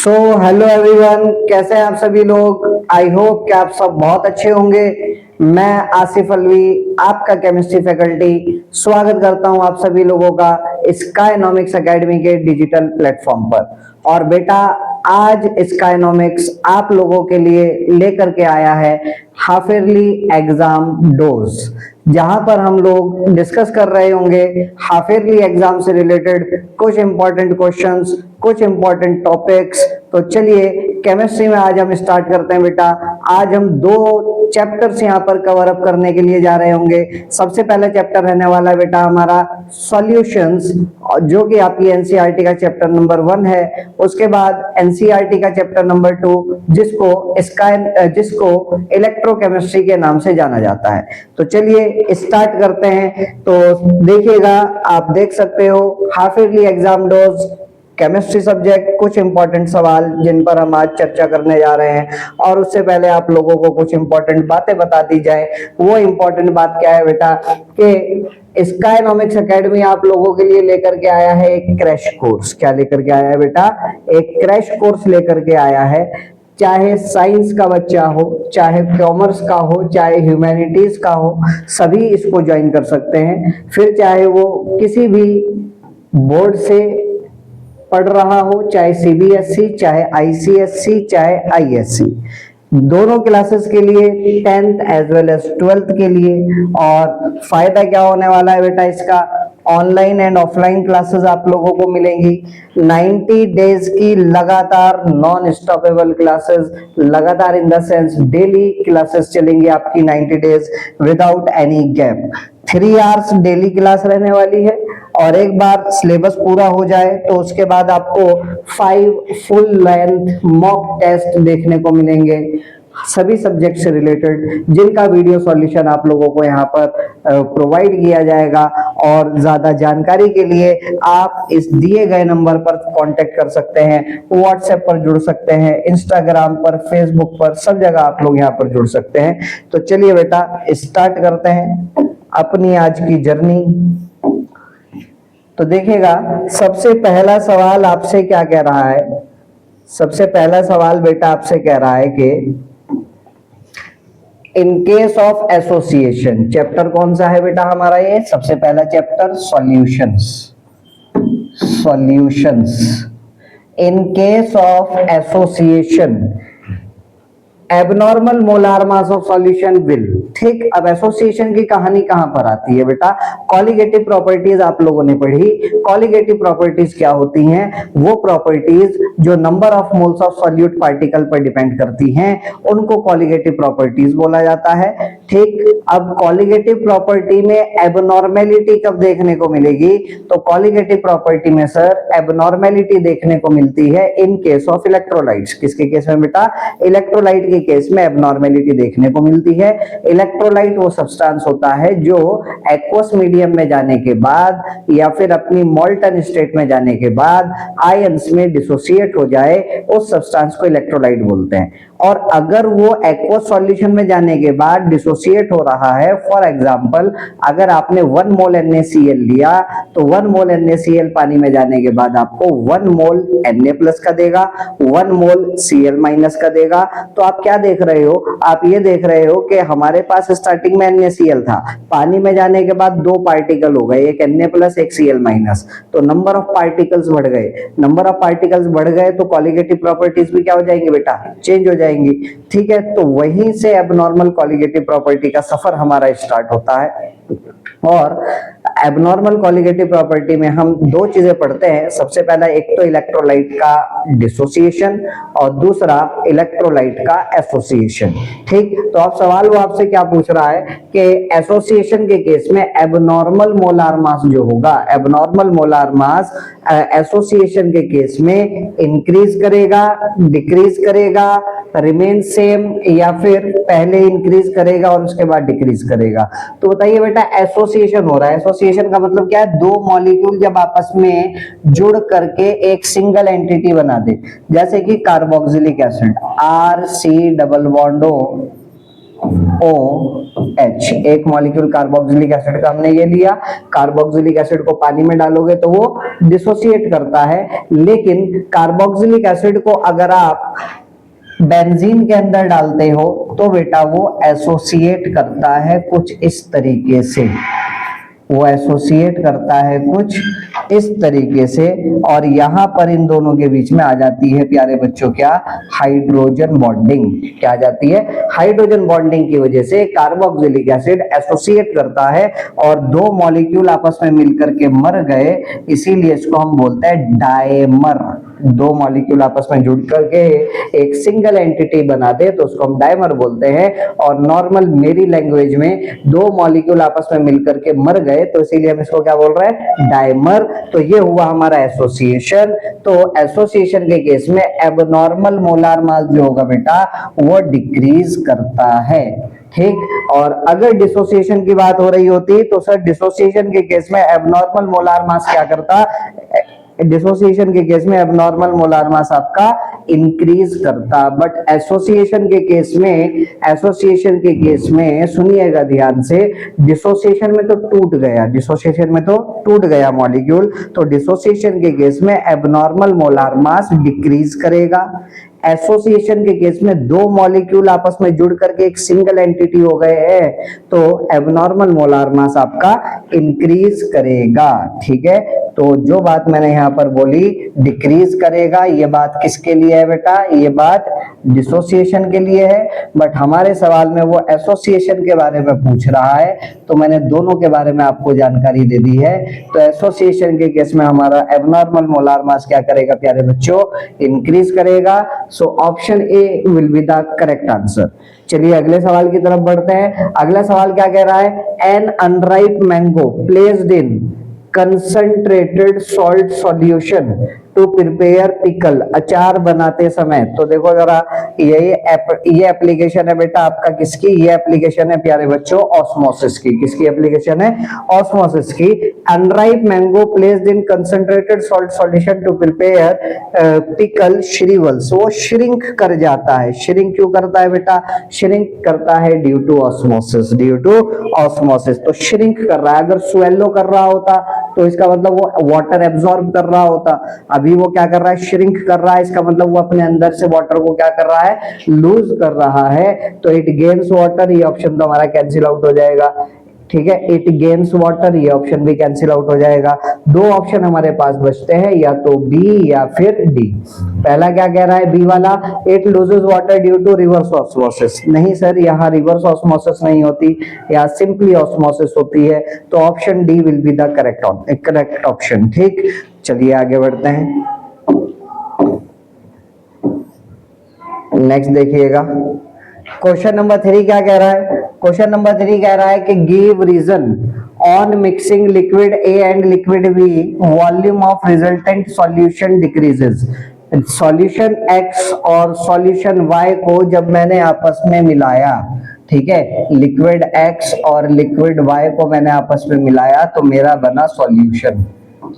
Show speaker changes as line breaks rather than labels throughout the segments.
So hello everyone, कैसे हैं आप सभी लोग। आई होप कि आप सब बहुत अच्छे होंगे। मैं आसिफ अलवी, आपका केमिस्ट्री फैकल्टी, स्वागत करता हूं आप सभी लोगों का स्काइनॉमिक्स एकेडमी के डिजिटल प्लेटफॉर्म पर। और बेटा, आज स्काइनॉमिक्स आप लोगों के लिए लेकर के आया है हाफ ईयरली एग्जाम डोज, जहां पर हम लोग डिस्कस कर रहे होंगे हाफ ईयरली एग्जाम से रिलेटेड कुछ इंपॉर्टेंट क्वेश्चंस, कुछ इंपॉर्टेंट टॉपिक्स। तो चलिए केमिस्ट्री में आज हम स्टार्ट करते हैं बेटा। आज हम दो चैप्टर्स यहाँ पर कवर अप करने के लिए जा रहे होंगे। सबसे पहला चैप्टर रहने वाला है बेटा हमारा सॉल्यूशंस, जो कि आपकी एनसीईआरटी का चैप्टर नंबर 1 है। उसके बाद एनसीईआरटी का चैप्टर नंबर 2, जिसको इलेक्ट्रोकेमिस्ट्री के नाम से जाना जाता है। तो चलिए स्टार्ट करते हैं। तो देखिएगा, आप देख सकते हो half yearly exam dose chemistry subject, कुछ इंपॉर्टेंट सवाल जिन पर हम आज चर्चा करने जा रहे हैं। और उससे पहले आप लोगों को कुछ इंपॉर्टेंट बातें बता दी जाए। वो इंपॉर्टेंट बात क्या है बेटा कि स्काइनॉमिक्स एकेडमी आप लोगों के लिए लेकर के आया है एक क्रैश कोर्स। क्या लेकर के आया है बेटा? एक क्रैश कोर्स लेकर के आया है। चाहे साइंस का बच्चा हो, चाहे कॉमर्स का हो, चाहे ह्यूमैनिटीज का हो, सभी इसको ज्वाइन कर सकते हैं। फिर चाहे वो किसी भी बोर्ड से पढ़ रहा हो, चाहे सीबीएसई, चाहे आईसीएसई, चाहे आईएससी, दोनों क्लासेस के लिए, 10th as well as 12th के लिए। और फायदा क्या होने वाला है बेटा इसका? ऑनलाइन एंड ऑफलाइन क्लासेस आप लोगों को मिलेंगी। 90 डेज की लगातार नॉन स्टॉपेबल क्लासेस, लगातार in the sense daily classes चलेंगी आपकी 90 days without any gap. 3 hours daily class रहने वाली है। और एक बार सिलेबस पूरा हो जाए तो उसके बाद आपको 5 फुल लेंथ मॉक टेस्ट देखने को मिलेंगे सभी सब्जेक्ट से रिलेटेड, जिनका वीडियो सॉल्यूशन आप लोगों को यहाँ पर प्रोवाइड किया जाएगा। और ज्यादा जानकारी के लिए आप इस दिए गए नंबर पर कांटेक्ट कर सकते हैं, व्हाट्सएप पर जुड़ सकते हैं, इंस्टाग्राम पर, फेसबुक पर, सब जगह आप लोग यहाँ पर जुड़ सकते हैं। तो चलिए बेटा स्टार्ट करते हैं अपनी आज की जर्नी। तो देखिएगा, सबसे पहला सवाल आपसे क्या कह रहा है? सबसे पहला सवाल बेटा आपसे कह रहा है कि इन केस ऑफ एसोसिएशन, चैप्टर कौन सा है बेटा हमारा? ये सबसे पहला chapter solutions. Solutions in case of association, abnormal molar mass of solution will. ठीक, अब एसोसिएशन की कहानी कहां पर आती है बेटा? कॉलिगेटिव प्रॉपर्टीज आप लोगों ने पढ़ी। कॉलिगेटिव प्रॉपर्टीज क्या होती हैं? वो प्रॉपर्टीज जो number of moles of solute particle पर डिपेंड करती हैं, उनको कॉलिगेटिव प्रॉपर्टीज बोला जाता है। ठीक, अब कॉलिगेटिव प्रॉपर्टी में एबनॉर्मेलिटी कब देखने को मिलेगी? तो कॉलिगेटिव प्रॉपर्टी में सर एबनॉर्मेलिटी देखने को मिलती है इन केस ऑफ इलेक्ट्रोलाइट्स। किसके केस में बेटा? इलेक्ट्रोलाइट के केस में एबनॉर्मेलिटी देखने को मिलती है। इलेक्ट्रोलाइट वो सब्सटेंस होता है जो एक्वस मीडियम में जाने के बाद या फिर अपनी मोल्टन स्टेट में जाने के बाद आयंस में डिसोसिएट हो जाए, उस सब्सटेंस को इलेक्ट्रोलाइट बोलते हैं। और अगर वो एक्वस सॉल्यूशन में जाने के बाद डिसोसिएट हो रहा है, फॉर एग्जांपल अगर आपने 1 मोल NaCl लिया तो 1 मोल NaCl पानी में जाने के बाद आपको 1 मोल Na+ का देगा, 1 मोल Cl- का देगा। तो आप क्या देख रहे हो? आप ये देख रहे हो कि हमारे पास स्टार्टिंग में NaCl था, पानी में जाने के बाद 2 पार्टिकल हो गए, एक Na+, एक Cl-। तो नंबर ऑफ पार्टिकल्स बढ़ गए। नंबर ऑफ पार्टिकल्स बढ़ गए तो कॉलिगेटिव प्रॉपर्टीज भी क्या हो जाएंगी बेटा? चेंज हो जाएंगी। ठीक है, तो वहीं से एबनॉर्मल कॉलिगेटिव प्रॉपर्टी का सफर हमारा स्टार्ट होता है। और एबनॉर्मल कॉलिगेटिव प्रॉपर्टी में हम 2 चीजें पढ़ते हैं। सबसे पहला एक तो इलेक्ट्रोलाइट का डिसोसिएशन और दूसरा इलेक्ट्रोलाइट का एसोसिएशन। ठीक, तो अब सवाल वो आपसे क्या पूछ रहा है कि एसोसिएशन के केस में एबनॉर्मल मोलार मास जो होगा, एबनॉर्मल मोलार मास एसोसिएशन के केस में इंक्रीज करेगा, डिक्रीज करेगा, रिमेन सेम, या फिर पहले इंक्रीज करेगा और उसके बाद डिक्रीज करेगा? तो बताइए बेटा, एसोसिएशन हो रहा है। एसोसिएशन का मतलब क्या है? 2 मॉलिक्यूल जब आपस में जुड़ करके एक सिंगल एंटिटी बना दे, जैसे कि carboxylic acid, RC double bond O OH, एक मॉलिक्यूल कार्बोक्सिलिक एसिड का हमने ये लिया। कार्बोक्सिलिक एसिड को पानी में डालोगे तो वो डिसोसिएट करता है, लेकिन कार्बोक्सिलिक एसिड को अगर आप बेंजीन के अंदर डालते हो तो बेटा वो एसोसिएट करता है कुछ इस तरीके से, वो एसोसिएट करता है कुछ इस तरीके से, और यहां पर इन दोनों के बीच में आ जाती है प्यारे बच्चों क्या, हाइड्रोजन बॉन्डिंग। क्या आ जाती है, हाइड्रोजन बॉन्डिंग की वजह से कार्बोक्सिलिक एसिड एसोसिएट करता है और दो मॉलिक्यूल आपस में मिलकर के मर गए, इसीलिए इसको हम बोलते हैं डायमर। दो मॉलिक्यूल आपस में जुड़ करके एक सिंगल एंटिटी बना दे तो उसको हम डायमर बोलते हैं। और नॉर्मल मेरी लैंग्वेज में दो मॉलिक्यूल आपस में मिलकर के मर गए तो इसीलिए हम इसको क्या बोल रहे हैं, डायमर। तो ये हुआ हमारा एसोसिएशन। तो एसोसिएशन के केस में एबनॉर्मल मोलार मास जो होगा बेटा वो डिक्रीज करता है, ठीक। और अगर डिसोसिएशन की बात हो रही होती तो सर डिसोसिएशन के केस में एबनॉर्मल मोलार मास क्या करता, डिसोसिएशन के केस में एबनॉर्मल मोलार मास आपका इंक्रीज करता। बट एसोसिएशन के केस में, एसोसिएशन के केस में सुनिएगा ध्यान से, डिसोसिएशन में तो टूट गया, डिसोसिएशन में तो टूट गया मॉलिक्यूल, तो डिसोसिएशन के केस में एबनॉर्मल मोलार मास डिक्रीज करेगा। एसोसिएशन के केस में दो मॉलिक्यूल आपस में जुड़ करके एक सिंगल एंटिटी हो गए हैं तो एबनॉर्मल मोलार मास आपका इंक्रीज करेगा, ठीक है। तो जो बात मैंने यहां पर बोली डिक्रीज करेगा, ये बात किसके लिए है बेटा, ये बात डिसोसिएशन के लिए है। बट हमारे सवाल में वो एसोसिएशन के बारे में पूछ रहा है तो मैंने दोनों के बारे में आपको जानकारी दे दी है। तो एसोसिएशन के केस में हमारा एबनॉर्मल मोलार मास क्या करेगा प्यारे बच्चों, इंक्रीज करेगा। So option A will be the correct answer. चलिए अगले सवाल की तरफ बढ़ते हैं। अगला सवाल क्या कह रहा है, an unripe mango placed in concentrated salt solution to prepare pickle, अचार बनाते समय। तो देखो जरा ये एप्लीकेशन है बेटा आपका किसकी, ये एप्लीकेशन है प्यारे बच्चों ऑस्मोसिस की। किसकी एप्लीकेशन है, ऑस्मोसिस की। Unripe mango placed in concentrated salt solution to prepare pickle shrivels, वो श्रिंक कर जाता है। श्रिंक क्यों करता है बेटा, श्रिंक करता है due to osmosis, due to osmosis. तो श्रिंक कर रहा है, अगर स्वेलो कर रहा होता तो इसका मतलब वो वाटर एब्सॉर्ब कर रहा होता, अभी वो क्या कर रहा है, श्रिंक कर रहा है, इसका मतलब वो अपने अंदर से वाटर को क्या कर रहा है, लूज कर रहा है। तो इट गेन्स वाटर, ये ऑप्शन तो हमारा कैंसिल आउट हो जाएगा, ठीक है। इट गेन्स वाटर, ये ऑप्शन भी कैंसिल आउट हो जाएगा। दो ऑप्शन हमारे पास बचते हैं, या तो बी या फिर डी। पहला क्या कह रहा है बी वाला, it loses water due to reverse osmosis. नहीं सर, यहाँ रिवर्स ऑस्मोसिस नहीं होती, यहाँ सिंपली ऑस्मोसिस होती है। तो option D will be the correct option, ठीक। चलिए आगे बढ़ते हैं। नेक्स्ट देखिएगा, क्वेश्चन नंबर 3 क्या कह रहा है, क्वेश्चन नंबर 3 कह रहा है कि give reason on mixing liquid A and liquid B volume of resultant solution decreases. Solution X और सॉल्यूशन Y को जब मैंने आपस में मिलाया, ठीक है, लिक्विड X और लिक्विड Y को मैंने आपस में मिलाया तो मेरा बना सॉल्यूशन।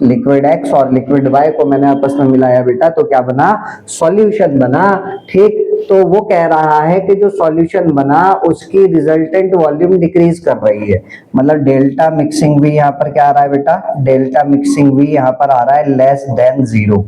लिक्विड X और लिक्विड Y को मैंने आपस में मिलाया बेटा तो क्या बना, सॉल्यूशन बना, ठीक। तो वो कह रहा है कि जो सॉल्यूशन बना उसकी रिजल्टेंट वॉल्यूम डिक्रीज कर रही है, मतलब डेल्टा मिक्सिंग भी यहाँ पर क्या आ रहा है बेटा, डेल्टा मिक्सिंग भी यहाँ पर आ रहा है लेस देन 0।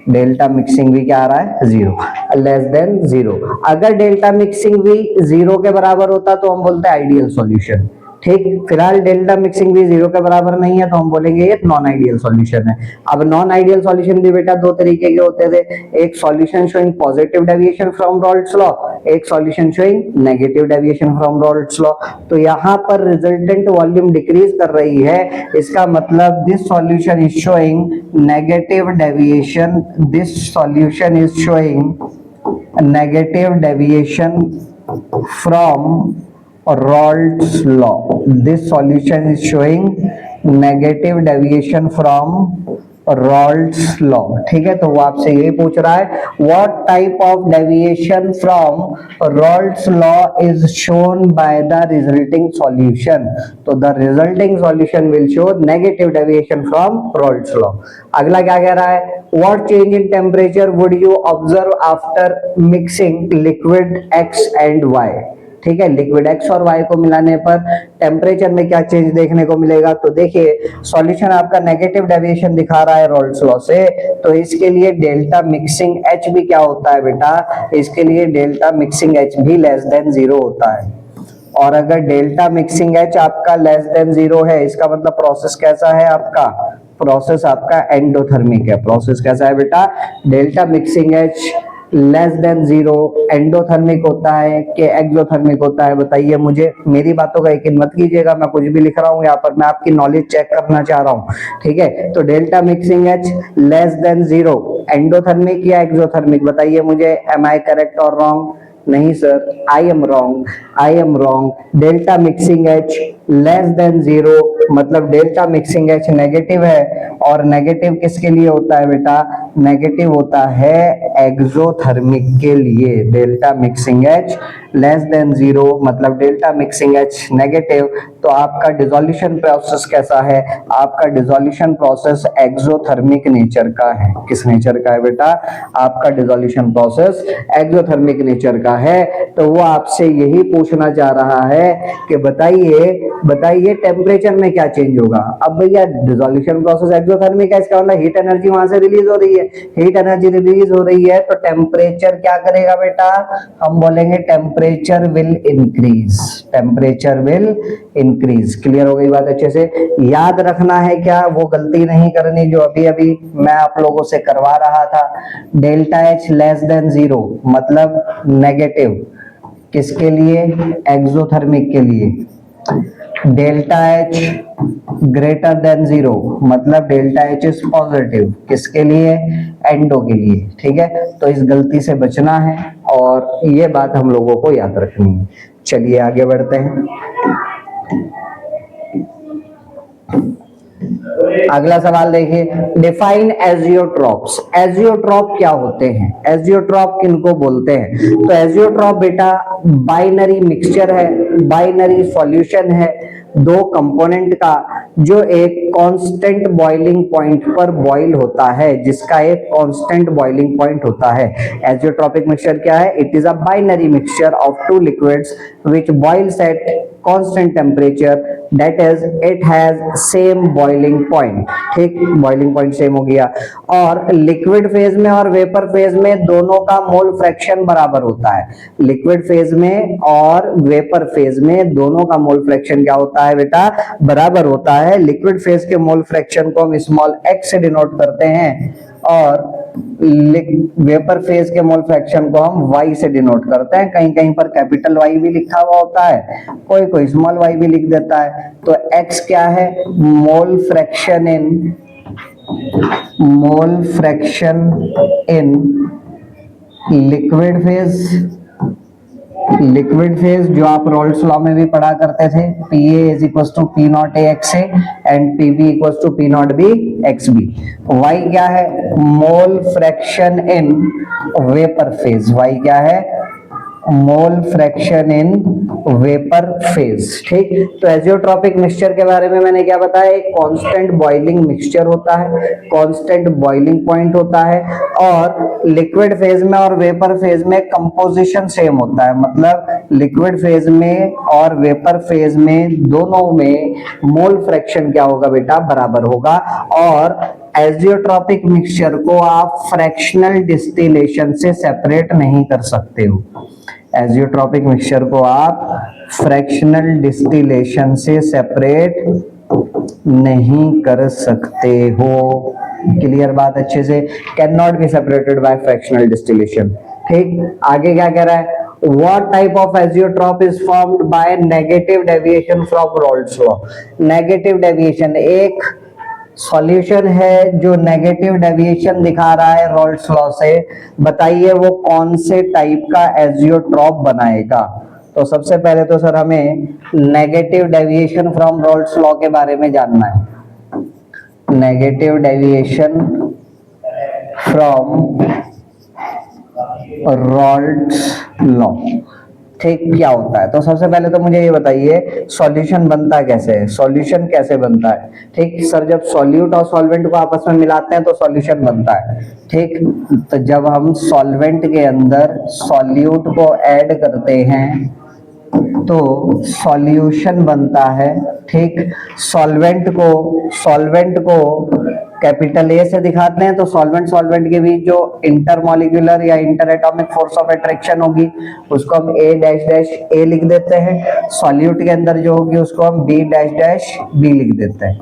डेल्टा मिक्सिंग भी क्या आ रहा है, 0, लेस देन 0। अगर डेल्टा मिक्सिंग भी 0 के बराबर होता तो हम बोलते हैं आइडियल सॉल्यूशन, ठीक। फिलहाल डेल्टा मिक्सिंग भी 0 के बराबर नहीं है तो हम बोलेंगे ये नॉन आइडियल सॉल्यूशन है। अब नॉन आइडियल सॉल्यूशन भी बेटा दो तरीके के होते थे, एक solution showing positive deviation from Raoult's law, एक solution showing negative deviation from Raoult's law. तो यहाँ पर रिजल्टेंट वॉल्यूम डिक्रीज कर रही है, इसका मतलब this solution is showing negative deviation, this solution is showing negative deviation from Raoult's law. This solution is showing negative deviation from Raoult's law, ठीक है। तो वो आपसे यही पूछ रहा है what type of deviation from Raoult's law is shown by the resulting solution। तो the resulting solution will show negative deviation from Raoult's law। अगला क्या कह रहा है, what change in temperature would you observe after mixing liquid X and Y। ठीक है। Liquid x और Y को मिलाने पर टेम्परेचर में क्या चेंज देखने को मिलेगा, तो देखिए सॉल्यूशन आपका नेगेटिव डेविएशन दिखा रहा है रॉल्स लॉ से, तो इसके लिए डेल्टा मिक्सिंग एच भी क्या होता है बेटा, इसके लिए डेल्टा मिक्सिंग एच भी लेस देन 0 होता है। और अगर डेल्टा मिक्सिंग एच आपका लेस देन 0 है, इसका मतलब प्रोसेस कैसा है आपका, प्रोसेस आपका एंडोथर्मिक है। प्रोसेस कैसा है बेटा, delta mixing H less than 0 endothermic होता है कि एक्सोथर्मिक होता है, बताइए मुझे। मेरी बातों का यकीन मत कीजिएगा, मैं कुछ भी लिख रहा हूँ यहाँ पर, मैं आपकी नॉलेज चेक करना चाह रहा हूँ, ठीक है। तो delta mixing H less than 0 endothermic या एक्सोथर्मिक, बताइए मुझे, एम आई करेक्ट और रॉन्ग? नहीं sir, I am wrong, I am wrong. Delta mixing H less than 0 मतलब डेल्टा मिक्सिंग एच नेगेटिव है, और नेगेटिव किसके लिए होता है बेटा, नेगेटिव होता है एक्सोथर्मिक के लिए। Delta mixing H less than 0 मतलब डेल्टा मिक्सिंग एच नेगेटिव, तो आपका डिसोल्यूशन प्रोसेस कैसा है, आपका डिसोल्यूशन प्रोसेस एक्सोथर्मिक नेचर का है। किस नेचर का है बेटा, आपका डिसोल्यूशन प्रोसेस एक्सोथर्मिक नेचर का है। तो वो आपसे यही पूछना चाह रहा है कि बताइए टेम्परेचर में क्या चेंज होगा। अब भैया डिसोल्यूशन प्रोसेस एक्सोथर्मिक है, इसका मतलब हीट एनर्जी वहां से रिलीज हो रही है, हीट एनर्जी रिलीज हो रही है, तो टेम्परेचर क्या करेगा बेटा, हम बोलेंगे temperature will increase, temperature will increase. Clear हो गई बात अच्छे से? याद रखना है क्या, वो गलती नहीं करनी जो अभी अभी मैं आप लोगों से करवा रहा था। डेल्टा एच लेस देन 0 मतलब नेगेटिव, किसके लिए, एक्सोथर्मिक के लिए। डेल्टा एच ग्रेटर देन 0 मतलब डेल्टा एच इज पॉजिटिव, किसके लिए, एंडो के लिए, ठीक है। तो इस गलती से बचना है और ये बात हम लोगों को याद रखनी है। चलिए आगे बढ़ते हैं। अगला सवाल देखिए, डिफाइन एजियोट्रॉप्स। एजियोट्रॉप क्या होते हैं, एजियोट्रॉप किनको बोलते हैं? तो एजियोट्रॉप बेटा बाइनरी मिक्सचर है, बाइनरी सॉल्यूशन है दो कंपोनेंट का, जो एक कांस्टेंट बॉइलिंग पॉइंट पर बॉइल होता है, जिसका एक कांस्टेंट बॉइलिंग पॉइंट होता है। एजियोट्रॉपिक मिक्सचर क्या है, it is a binary mixture of two liquids which boils at constant temperature, that is it has same boiling point. ठीक, बॉइलिंग पॉइंट सेम हो गया। और लिक्विड फेज में और वेपर फेज में दोनों का मोल फ्रैक्शन बराबर होता है। लिक्विड फेज में और वेपर फेज में दोनों का मोल फ्रैक्शन क्या होता है बेटा, बराबर होता है। लिक्विड फेज के मोल फ्रैक्शन को हम स्मॉल x से डिनोट करते हैं और वेपर फेज के मोल फ्रैक्शन को हम y से डिनोट करते हैं। कहीं कहीं पर कैपिटल Y भी लिखा हुआ होता है, कोई कोई स्मॉल y भी लिख देता है। तो x क्या है, mole fraction in liquid phase. Liquid phase जो आप रॉल्स लॉ में भी पढ़ा करते थे, PA is equal to P not A x A and PB equal to P not B x B। Y क्या है, mole fraction in vapour phase. Y क्या है, mole fraction in vapour phase. ठीक, तो एजियोट्रॉपिक मिक्सचर के बारे में मैंने क्या बताया, एक कांस्टेंट बॉइलिंग मिक्सचर होता है, कांस्टेंट बॉइलिंग पॉइंट होता है, और लिक्विड फेज में और वेपर फेज में कंपोजिशन सेम होता है। मतलब लिक्विड फेज में और वेपर फेज में दोनों में मोल फ्रैक्शन क्या होगा बेटा, बराबर होगा। और एजियोट्रॉपिक मिक्सचर को आप फ्रैक्शनल डिस्टिलेशन से सेपरेट नहीं कर सकते हो। एजियोट्रॉपिक मिक्सचर को आप फ्रैक्शनल डिस्टिलेशन से सेपरेट नहीं कर सकते हो। क्लियर बात अच्छे से, can not be separated by fractional distillation. ठीक, आगे क्या कह रहा है, What type of azeotrope is formed by negative deviation from Raoult's law? Negative deviation एक सॉल्यूशन है जो नेगेटिव डेविएशन दिखा रहा है रॉल्ट्स लॉ से, बताइए वो कौन से टाइप का एजियोट्रॉप बनाएगा। तो सबसे पहले तो सर हमें negative deviation from Raoult's law के बारे में जानना है। Negative deviation from Raoult's law, ठीक, क्या होता है। तो सबसे पहले तो मुझे ये बताइए सॉल्यूशन बनता कैसे है, सॉल्यूशन कैसे बनता है। ठीक सर, जब सॉल्यूट और सॉल्वेंट को आपस में मिलाते हैं तो सॉल्यूशन बनता है। ठीक, तो जब हम सॉल्वेंट के अंदर सॉल्यूट को ऐड करते हैं तो सॉल्यूशन बनता है, ठीक। सॉल्वेंट को कैपिटल ए से दिखाते हैं, तो सॉल्वेंट के बीच जो इंटरमॉलिक्यूलर या inter atomic force of attraction होगी उसको हम ए डैश डैश ए लिख देते हैं। सॉल्यूट के अंदर जो होगी उसको हम बी डैश डैश बी लिख देते हैं,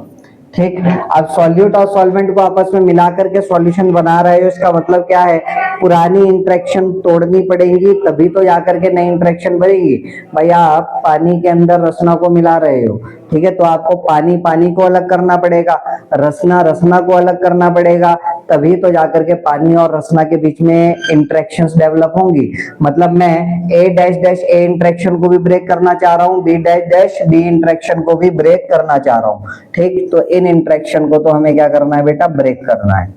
ठीक। अब सॉल्यूट और सॉल्वेंट को आपस में मिला करके सॉल्यूशन बना रहे हो, इसका मतलब क्या है, पुरानी इंटरेक्शन तोड़नी पड़ेगी तभी तो जाकर के नई इंटरेक्शन बनेगी। भाई आप पानी के अंदर रसना को मिला रहे हो, ठीक है, तो आपको पानी को अलग करना पड़ेगा, रसना को अलग करना पड़ेगा, तभी तो जाकर के पानी और रसना के बीच में इंटरेक्शंस डेवलप होंगी। मतलब मैं A dash dash A interaction को भी ब्रेक करना चाह रहा हूँ, B dash dash B interaction को भी ब्रेक करना चाह रहा हूँ, ठीक। तो इन इंटरेक्शन को तो हमें क्या करना है बेटा, ब्रेक करना है,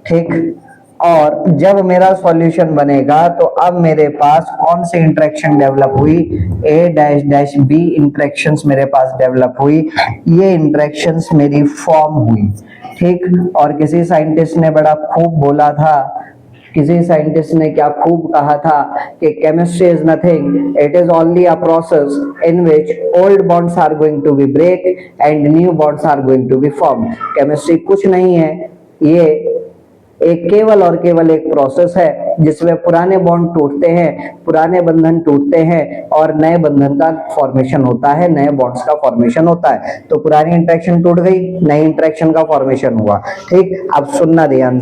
ठीक। और जब मेरा सॉल्यूशन बनेगा तो अब मेरे पास कौन सी इंटरेक्शन डेवलप हुई, ए डैश डैश बी इंटरेक्शंस मेरे पास डेवलप हुई, ये इंटरेक्शंस मेरी फॉर्म हुई, ठीक। और किसी साइंटिस्ट ने बड़ा खूब बोला था, किसी साइंटिस्ट ने क्या खूब कहा था कि chemistry is nothing, it is only a process in which old bonds are going to be break and new bonds are going to be form. Chemistry कुछ नहीं है, ये एक केवल और केवल एक प्रोसेस है जिसमें पुराने बॉन्ड टूटते हैं, पुराने बंधन टूटते हैं और नए बंधन का फॉर्मेशन होता है, नए बॉन्ड्स का फॉर्मेशन होता है। तो पुरानी इंटरेक्शन टूट गई, नई इंटरेक्शन का फॉर्मेशन हुआ, ठीक। अब सुनना ध्यान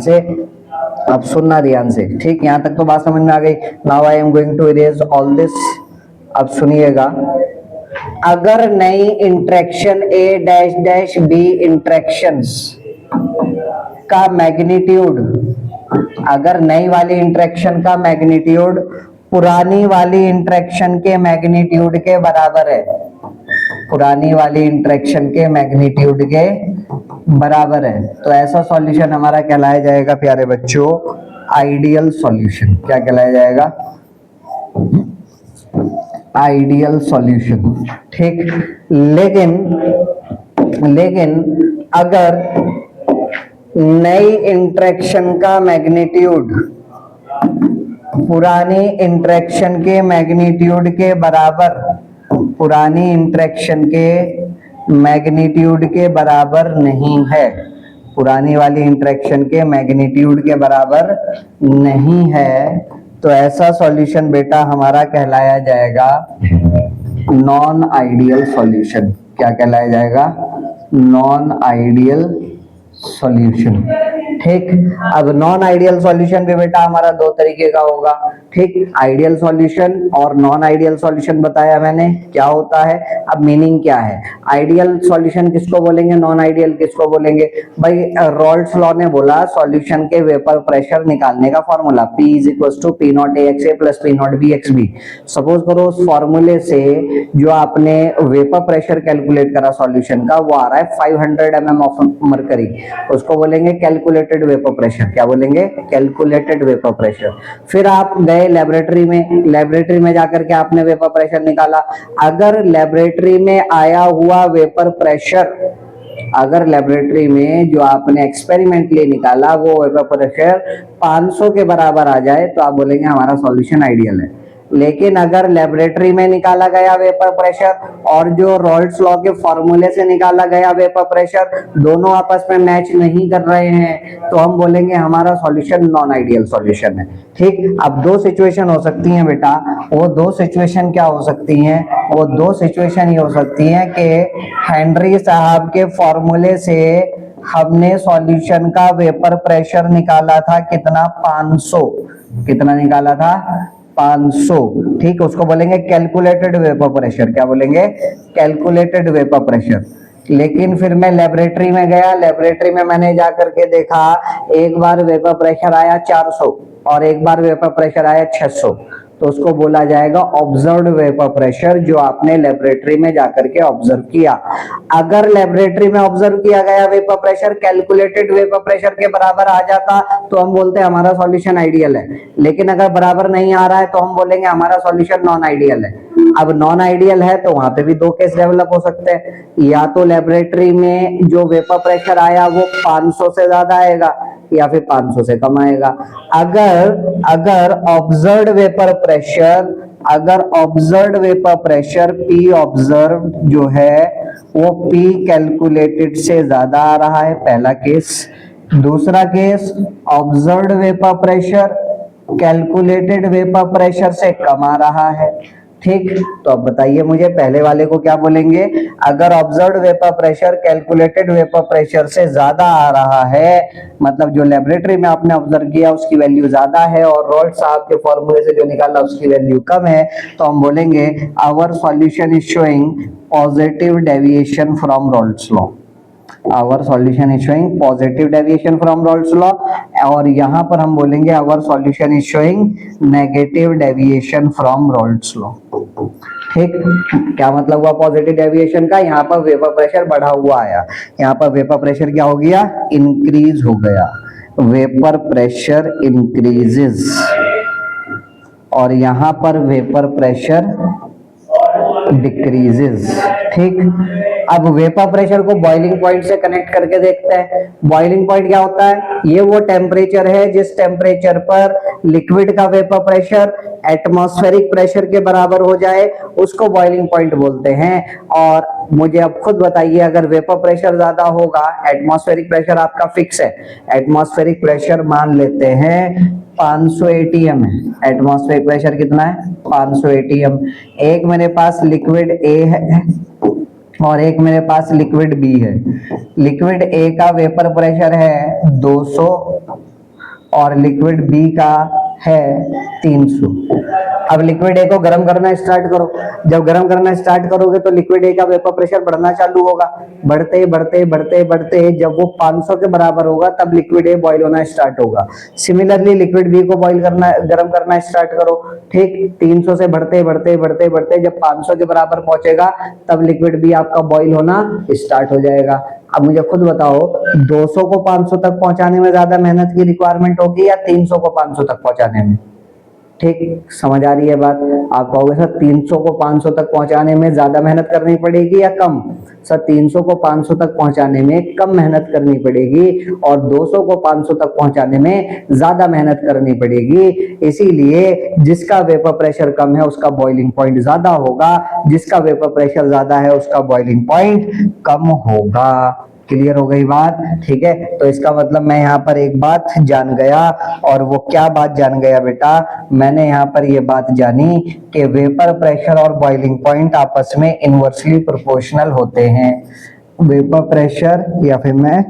से, ठीक। यहां तक तो बात समझ में आ गई। Now I am going to erase all this. अब सुनिएगा, अगर नई interaction A dash dash B interactions का मैग्नीट्यूड, अगर नई वाली इंटरेक्शन का मैग्नीट्यूड पुरानी वाली इंटरेक्शन के मैग्नीट्यूड के बराबर है, पुरानी वाली इंटरेक्शन के मैग्नीट्यूड के बराबर है, तो ऐसा सॉल्यूशन हमारा कहलाया जाएगा प्यारे बच्चों आइडियल सॉल्यूशन। क्या कहलाया जाएगा, आइडियल सॉल्यूशन, ठीक। लेकिन अगर नई इंटरेक्शन का मैग्नीट्यूड पुरानी इंटरेक्शन के मैग्नीट्यूड के बराबर, पुरानी इंटरेक्शन के मैग्नीट्यूड के बराबर नहीं है, पुरानी वाली इंटरेक्शन के मैग्नीट्यूड के बराबर नहीं है, तो ऐसा सॉल्यूशन बेटा हमारा कहलाया जाएगा नॉन आइडियल सॉल्यूशन। क्या कहलाया जाएगा, नॉन आइडियल सॉल्यूशन, ठीक। अब नॉन आइडियल सॉल्यूशन भी बेटा हमारा दो तरीके का होगा, ठीक। आइडियल सॉल्यूशन और नॉन आइडियल सॉल्यूशन बताया मैंने क्या होता है। अब मीनिंग क्या है, आइडियल सॉल्यूशन किसको बोलेंगे, नॉन आइडियल किसको बोलेंगे। भाई रॉल्ड्स लॉ ने बोला सॉल्यूशन के वेपर प्रेशर निकालने का formula P = P0 AXA + P0 BXB। Suppose करो उस फॉर्मूले से जो आपने वेपर प्रेशर कैलकुलेट करा सॉल्यूशन का वो आ रहा है 500 mm ऑफ मरकरी, उसको बोलेंगे कैलकुलेटेड वेपर प्रेशर। क्या बोलेंगे, कैलकुलेटेड वेपर प्रेशर। फिर आप गए लेबोरेटरी में जाकर के आपने वेपर प्रेशर निकाला। अगर लेबोरेटरी में आया हुआ वेपर प्रेशर, अगर लेबोरेटरी में जो आपने एक्सपेरिमेंटली निकाला वो वेपर प्रेशर 500 के बराबर आ जाए तो आप बोलेंगे हमारा सॉल्यूशन आइडियल है। लेकिन अगर लेबोरेटरी में निकाला गया वेपर प्रेशर और जो रॉल्ड्स लॉ के फॉर्मूले से निकाला गया वेपर प्रेशर दोनों आपस में मैच नहीं कर रहे हैं तो हम बोलेंगे हमारा सॉल्यूशन नॉन आइडियल सॉल्यूशन है, ठीक। अब दो सिचुएशन हो सकती हैं बेटा, वो दो सिचुएशन क्या हो सकती हैं, वो दो सिचुएशन ये हो सकती हैं कि हेनरी साहब के फॉर्मूले से हमने सॉल्यूशन का वेपर प्रेशर निकाला था कितना, 500। कितना निकाला था, 500, ठीक। उसको बोलेंगे कैलकुलेटेड वेपर प्रेशर। क्या बोलेंगे, कैलकुलेटेड वेपर प्रेशर। लेकिन फिर मैं लेबोरेटरी में गया, लेबोरेटरी में मैंने जाकर के देखा एक बार वेपर प्रेशर आया 400 और एक बार वेपर प्रेशर आया 600, तो उसको बोला जाएगा ऑब्जर्व्ड वेपर प्रेशर, जो आपने लेबोरेटरी में जाकर के ऑब्जर्व किया। अगर लेबोरेटरी में ऑब्जर्व किया गया vapour pressure calculated vapour pressure के बराबर आ जाता तो हम बोलते हैं हमारा सॉल्यूशन आइडियल है। लेकिन अगर बराबर नहीं आ रहा है तो हम बोलेंगे हमारा सॉल्यूशन नॉन आइडियल है। अब नॉन आइडियल है तो वहां पे भी दो केस डेवलप हो सकते हैं, या तो लेबोरेटरी में जो वेपर प्रेशर आया वो 500 से ज्यादा आएगा या फिर 500 से कम आएगा। अगर ऑब्जर्व्ड वेपर प्रेशर अगर observed vapour pressure P observe जो है वो P कैलकुलेटेड से ज्यादा आ रहा है, पहला केस। दूसरा case, observed vapour pressure calculated vapour pressure से कम आ रहा है। ठीक, तो अब बताइए मुझे पहले वाले को क्या बोलेंगे? अगर observed vapour pressure calculated vapour pressure से ज्यादा आ रहा है, मतलब जो लेबोरेटरी में आपने ऑब्जर्व किया उसकी वैल्यू ज्यादा है और रॉल्ट साहब के फॉर्मूले से जो निकाला उसकी वैल्यू कम है, तो हम बोलेंगे our solution is showing positive deviation from Raoult's law. Our solution is showing positive deviation from Raoult's law. और यहां पर हम बोलेंगे our solution is showing negative deviation from Raoult's law. ठीक, क्या मतलब हुआ पॉजिटिव डेविएशन का? यहाँ पर वेपर प्रेशर बढ़ा हुआ आया, यहाँ पर वेपर प्रेशर क्या हो गया? इंक्रीज हो गया। वेपर प्रेशर इंक्रीजेस और यहाँ पर वेपर प्रेशर डिक्रीजेस। ठीक, अब वेपर प्रेशर को बॉइलिंग पॉइंट से कनेक्ट करके देखते हैं। बॉइलिंग पॉइंट क्या होता है? ये वो टेम्परेचर है जिस टेम्परेचर पर लिक्विड का वेपर प्रेशर एटमॉस्फेरिक प्रेशर के बराबर हो जाए उसको बॉइलिंग पॉइंट बोलते हैं। और मुझे अब खुद बताइए, अगर वेपर प्रेशर ज्यादा होगा, एटमॉस्फेरिक प्रेशर आपका फिक्स है, एटमॉस्फेरिक प्रेशर मान लेते हैं 500 एटीएम है। एटमॉस्फेरिक प्रेशर कितना है? 500 एटीएम। एक मेरे पास लिक्विड ए है और एक मेरे पास लिक्विड बी है। लिक्विड ए का वेपर प्रेशर है 200 और लिक्विड बी का है 300। अब लिक्विड ए को गर्म करना स्टार्ट करो। जब गर्म करना स्टार्ट करोगे तो लिक्विड ए का वेपर प्रेशर बढ़ना चालू होगा। बढ़ते बढ़ते बढ़ते बढ़ते जब वो 500 के बराबर होगा तब लिक्विड ए बॉईल होना स्टार्ट होगा। सिमिलरली लिक्विड बी को बॉईल करना, गर्म करना स्टार्ट करो। ठीक, 300 से बढ़ते बढ़ते बढ़ते बढ़ते जब 500 के बराबर पहुंचेगा तब लिक्विड बी आपका बॉईल होना स्टार्ट हो जाएगा। अब मुझे खुद बताओ, 200 को 500 तक पहुंचाने में ज्यादा मेहनत की रिक्वायरमेंट होगी या 300 को 500 तक पहुंचाने में? ठीक, समझ आ रही है बात? आप कहोगे सर 300 को 500 तक पहुंचाने में ज्यादा मेहनत करनी पड़ेगी या कम? सर 300 को 500 तक पहुंचाने में कम मेहनत करनी पड़ेगी और 200 को 500 तक पहुंचाने में ज्यादा मेहनत करनी पड़ेगी। इसीलिए जिसका वेपर प्रेशर कम है उसका बॉइलिंग पॉइंट ज्यादा होगा, जिसका वेपर प्रेशर ज्यादा है उसका बॉइलिंग पॉइंट कम होगा। क्लियर हो गई बात? ठीक है, तो इसका मतलब मैं यहाँ पर एक बात जान गया। और वो क्या बात जान गया बेटा? मैंने यहाँ पर ये बात जानी कि वेपर प्रेशर और बॉइलिंग पॉइंट आपस में इनवर्सली प्रोपोर्शनल होते हैं। वेपर प्रेशर, या फिर मैं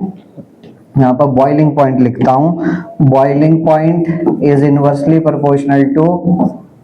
यहाँ पर बॉइलिंग पॉइंट लिखता हूँ, boiling point is inversely proportional to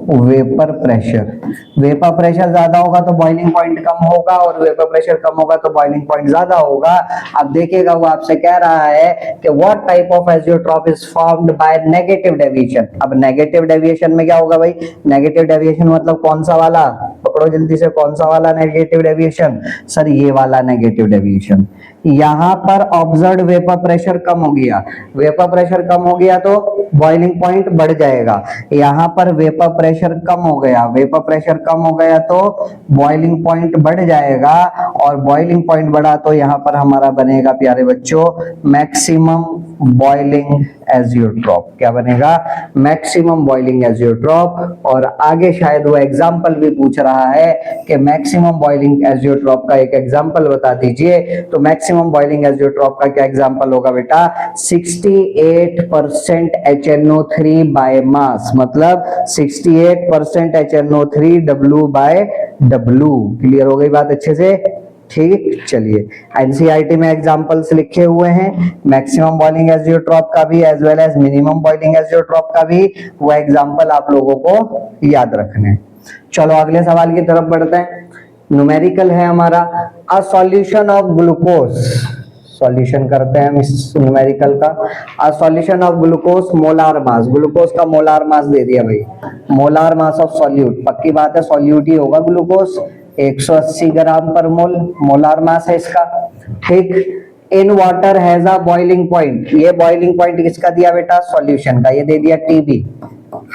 vapour pressure. Vapour pressure ज्यादा होगा तो बॉइलिंग पॉइंट कम होगा और वेपर प्रेशर कम होगा तो बॉइलिंग पॉइंट ज्यादा होगा। अब देखिएगा वो आपसे कह रहा है कि what type of azeotrope is formed by negative deviation. अब नेगेटिव डेविएशन में क्या होगा भाई? नेगेटिव डेविएशन मतलब कौन सा वाला? पकड़ो जल्दी से, कौन सा वाला नेगेटिव डेविएशन? सर ये वाला नेगेटिव डेविएशन। यहाँ पर ऑब्जर्व्ड वेपर प्रेशर कम हो गया, वेपर प्रेशर कम हो गया तो बॉइलिंग पॉइंट बढ़ जाएगा। यहाँ पर वेपर प्रेशर कम हो गया, वेपर प्रेशर कम हो गया तो बॉइलिंग पॉइंट बढ़ जाएगा और बॉइलिंग पॉइंट बढ़ा तो यहाँ पर हमारा बनेगा प्यारे बच्चों मैक्सिमम बॉइलिंग एजियोट्रॉप। क्या बनेगा? Maximum boiling azeotrope. और आगे शायद वो एग्जाम्पल भी पूछ रहा है कि मैक्सिमम बॉइलिंग एजियोट्रॉप का एक एग्जाम्पल बता दीजिए। तो मैक्सिमम बॉइलिंग एजियोट्रॉप का क्या एग्जाम्पल होगा बेटा? 68% HNO3 बाय मास, मतलब 68% HNO3 W bye W। Clear हो गई बात अच्छे से? ठीक, चलिए एनसीईआरटी में एग्जांपल्स लिखे हुए हैं मैक्सिमम बॉइलिंग एजियोट्रॉप का भी as well as minimum boiling azeotrope का भी। वो एग्जांपल आप लोगों को याद रखने। चलो अगले सवाल की तरफ बढ़ते हैं। न्यूमेरिकल है हमारा, a solution of glucose. Solution करते हैं हम इस न्यूमेरिकल का। A solution of glucose molar mass. Glucose का मोलार मास दे दिया भाई, मोलार मास ऑफ सॉल्यूट। पक्की बात है सॉल्यूट ही होगा ग्लूकोज। 180 ग्राम पर मोल मोलार मास है इसका। ठीक, in water has a boiling point. ये बॉइलिंग पॉइंट किसका दिया बेटा? सॉल्यूशन का। ये दे दिया TB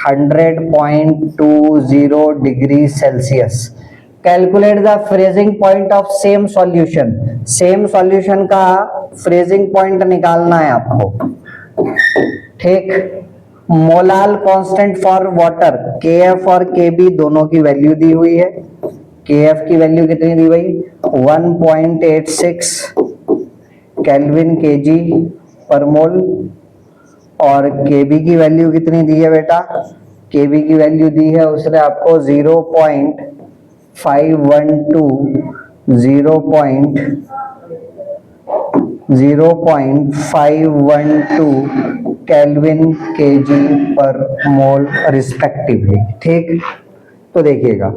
100.20 degree Celsius. Calculate the freezing point of same solution. Same solution का फ्रीजिंग पॉइंट निकालना है आपको। ठीक, molal constant for water KF और KB दोनों की वैल्यू दी हुई है। KF की वैल्यू कितनी दी भाई 1.86 केल्विन kg पर मोल, और KB की वैल्यू कितनी दी है बेटा, KB की वैल्यू दी है उसने आपको 0.512 केल्विन kg पर मोल रिस्पेक्टिवली। ठीक, तो देखिएगा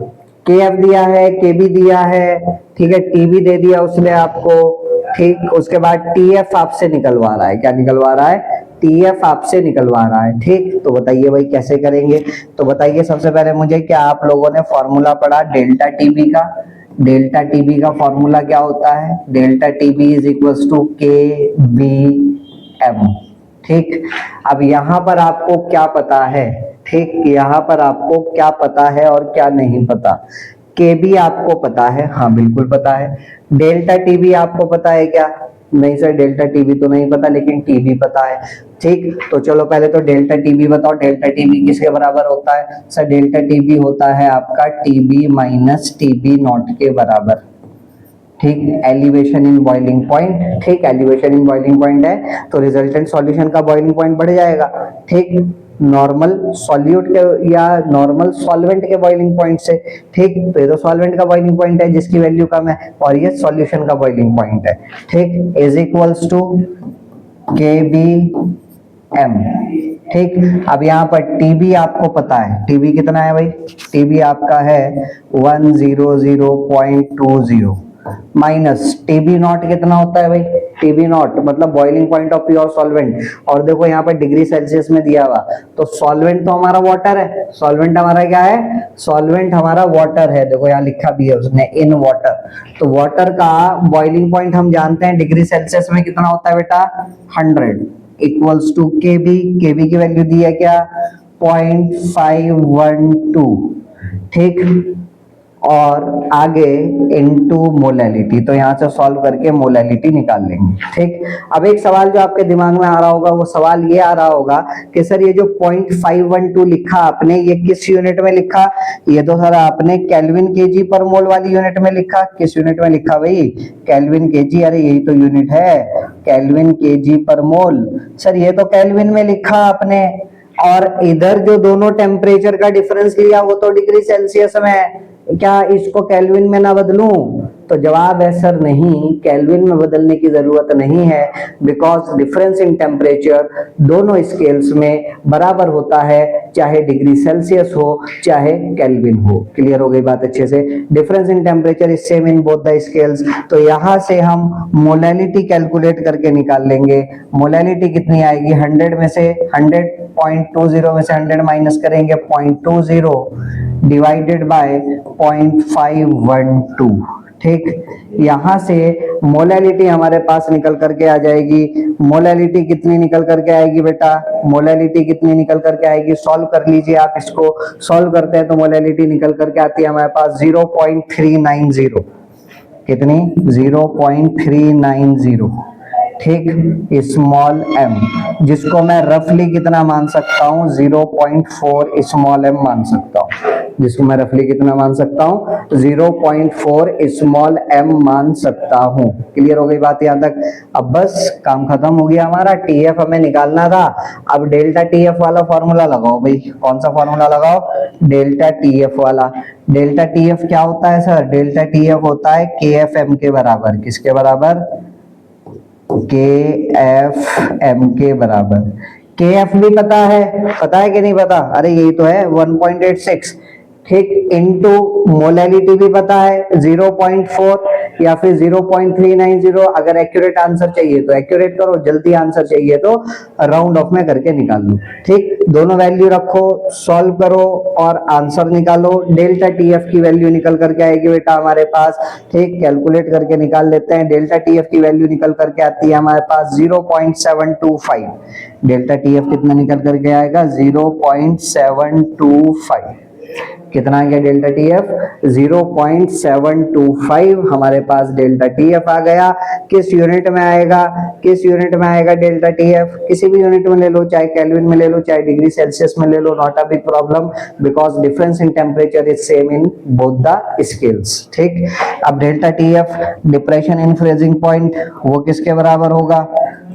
KF दिया है, KB दिया है, ठीक है, TB दे दिया उसने आपको, ठीक, उसके बाद TF आपसे निकलवा रहा है, क्या निकलवा रहा है, TF आपसे निकलवा रहा है। ठीक, तो बताइए भाई कैसे करेंगे। तो बताइए सबसे पहले मुझे, क्या आप लोगों ने फॉर्मूला पढ़ा डेल्टा TB का? डेल्टा TB का फॉर्मूला क्या होता है, delta TB is equals to KBM। ठीक, अब यहां पर आपको क्या पता है, ठीक, यहाँ पर आपको क्या पता है और क्या नहीं पता। KB आपको पता है, हाँ बिल्कुल पता है। डेल्टा TB आपको पता है क्या? नहीं सर डेल्टा TB तो नहीं पता, लेकिन TB पता है। ठीक, तो चलो पहले तो डेल्टा TB बताओ, डेल्टा TB किसके बराबर होता है? सर डेल्टा TB होता है आपका TB माइनस TB नॉट के बराबर। ठीक, एलिवेशन इन बॉइलिंग पॉइंट, ठीक, एलिवेशन इन बॉइलिंग पॉइंट है तो रिजल्टेंट सॉल्यूशन का बॉइलिंग पॉइंट बढ़ जाएगा। ठीक, नॉर्मल सॉल्यूट के या नॉर्मल सॉल्वेंट के बॉइलिंग पॉइंट से। ठीक, तो ये तो सॉल्वेंट का बॉइलिंग पॉइंट है जिसकी वैल्यू कम है, और ये सॉल्यूशन का बॉइलिंग पॉइंट है। ठीक, इज इक्वल्स टू KBM। ठीक, अब यहाँ पर TB आपको पता है, TB कितना है भाई, TB आपका है 100.20 माइनस TB नॉट कितना होता है भाई, TB नॉट मतलब boiling point of pure solvent, और देखो यहाँ पर डिग्री सेल्सियस में दिया हुआ, तो सॉल्वेंट तो हमारा वाटर है, सॉल्वेंट हमारा क्या है, सॉल्वेंट हमारा वाटर है, देखो यहाँ लिखा भी है उसने इन वाटर। तो वाटर का बॉइलिंग पॉइंट हम जानते हैं डिग्री सेल्सियस में कितना होता है बेटा 100 इक्वल्स टू KB, KB की वैल्यू दी है क्या 0.512। ठीक, और आगे इनटू मोलैलिटी, तो यहाँ से सॉल्व करके मोलैलिटी निकाल लेंगे। ठीक, अब एक सवाल जो आपके दिमाग में आ रहा होगा, वो सवाल ये आ रहा होगा कि सर ये जो 0.512 लिखा आपने, ये किस यूनिट में लिखा? ये तो सर आपने केल्विन kg पर मोल वाली यूनिट में लिखा। किस यूनिट में लिखा भाई? केल्विन kg, अरे यही तो यूनिट है, केल्विन kg पर मोल। सर ये तो केल्विन में लिखा आपने, और इधर जो दोनों टेम्परेचर का डिफरेंस लिया वो तो डिग्री सेल्सियस में है, क्या इसको केल्विन में ना बदलूं? तो जवाब है सर नहीं, केल्विन में बदलने की जरूरत नहीं है, बिकॉज डिफरेंस इन टेम्परेचर दोनों स्केल्स में बराबर होता है, चाहे डिग्री सेल्सियस हो चाहे केल्विन हो। क्लियर हो गई बात अच्छे से? Difference in temperature is same in both the scales. तो यहां से हम मोलैलिटी कैलकुलेट करके निकाल लेंगे। मोलैलिटी कितनी आएगी, 100 में से 100.20 में से 100 माइनस करेंगे 0.20 डिवाइडेड बाय 0.512। ठीक, यहां से मोलैलिटी हमारे पास निकल करके आ जाएगी। मोलैलिटी कितनी निकल करके आएगी बेटा, मोलैलिटी कितनी निकल करके आएगी, सॉल्व कर लीजिए आप इसको। सॉल्व करते हैं तो मोलैलिटी निकल करके आती है हमारे पास 0.390। कितनी? 0.390। ठीक, स्मॉल m, जिसको मैं रफली कितना मान सकता हूं 0.4 स्मॉल m मान सकता हूं, जिसको मैं रफली कितना मान सकता हूं 0.4 स्मॉल m मान सकता हूं। क्लियर हो गई बात यहां तक? अब बस काम खत्म हो गया हमारा, TF हमें निकालना था। अब डेल्टा TF वाला फॉर्मूला लगाओ भाई। कौन सा फॉर्मूला लगाओ? डेल्टा TF वाला। डेल्टा TF क्या होता है सर? डेल्टा TF होता है KFM के बराबर। किसके बराबर? KFM के बराबर। KF भी पता है कि नहीं पता? अरे यही तो है 1.86। ठीक, इनटू मोलैलिटी भी पता है 0.4 या फिर 0.390। अगर एक्यूरेट आंसर चाहिए तो एक्यूरेट करो, जल्दी आंसर चाहिए तो राउंड ऑफ में करके निकाल लो। ठीक, दोनों वैल्यू रखो, सॉल्व करो और आंसर निकालो। डेल्टा TF की वैल्यू निकल करके आएगी बेटा हमारे पास। ठीक, कैलकुलेट करके निकाल लेते हैं। डेल्टा TF की वैल्यू निकल करके आती है हमारे पास 0.725। डेल्टा TF कितना निकल करके आएगा? 0.725। कितना आ गया डेल्टा TF? 0.725 हमारे पास डेल्टा TF आ गया। किस यूनिट में आएगा? किस यूनिट में आएगा डेल्टा टी एफ, किसी भी यूनिट में ले लो, चाहे केल्विन में ले लो, चाहे डिग्री सेल्सियस में ले लो, not a big problem, because difference in temperature is same in both the scales. ठीक, अब delta T F depression in freezing point वो किसके बराबर होगा,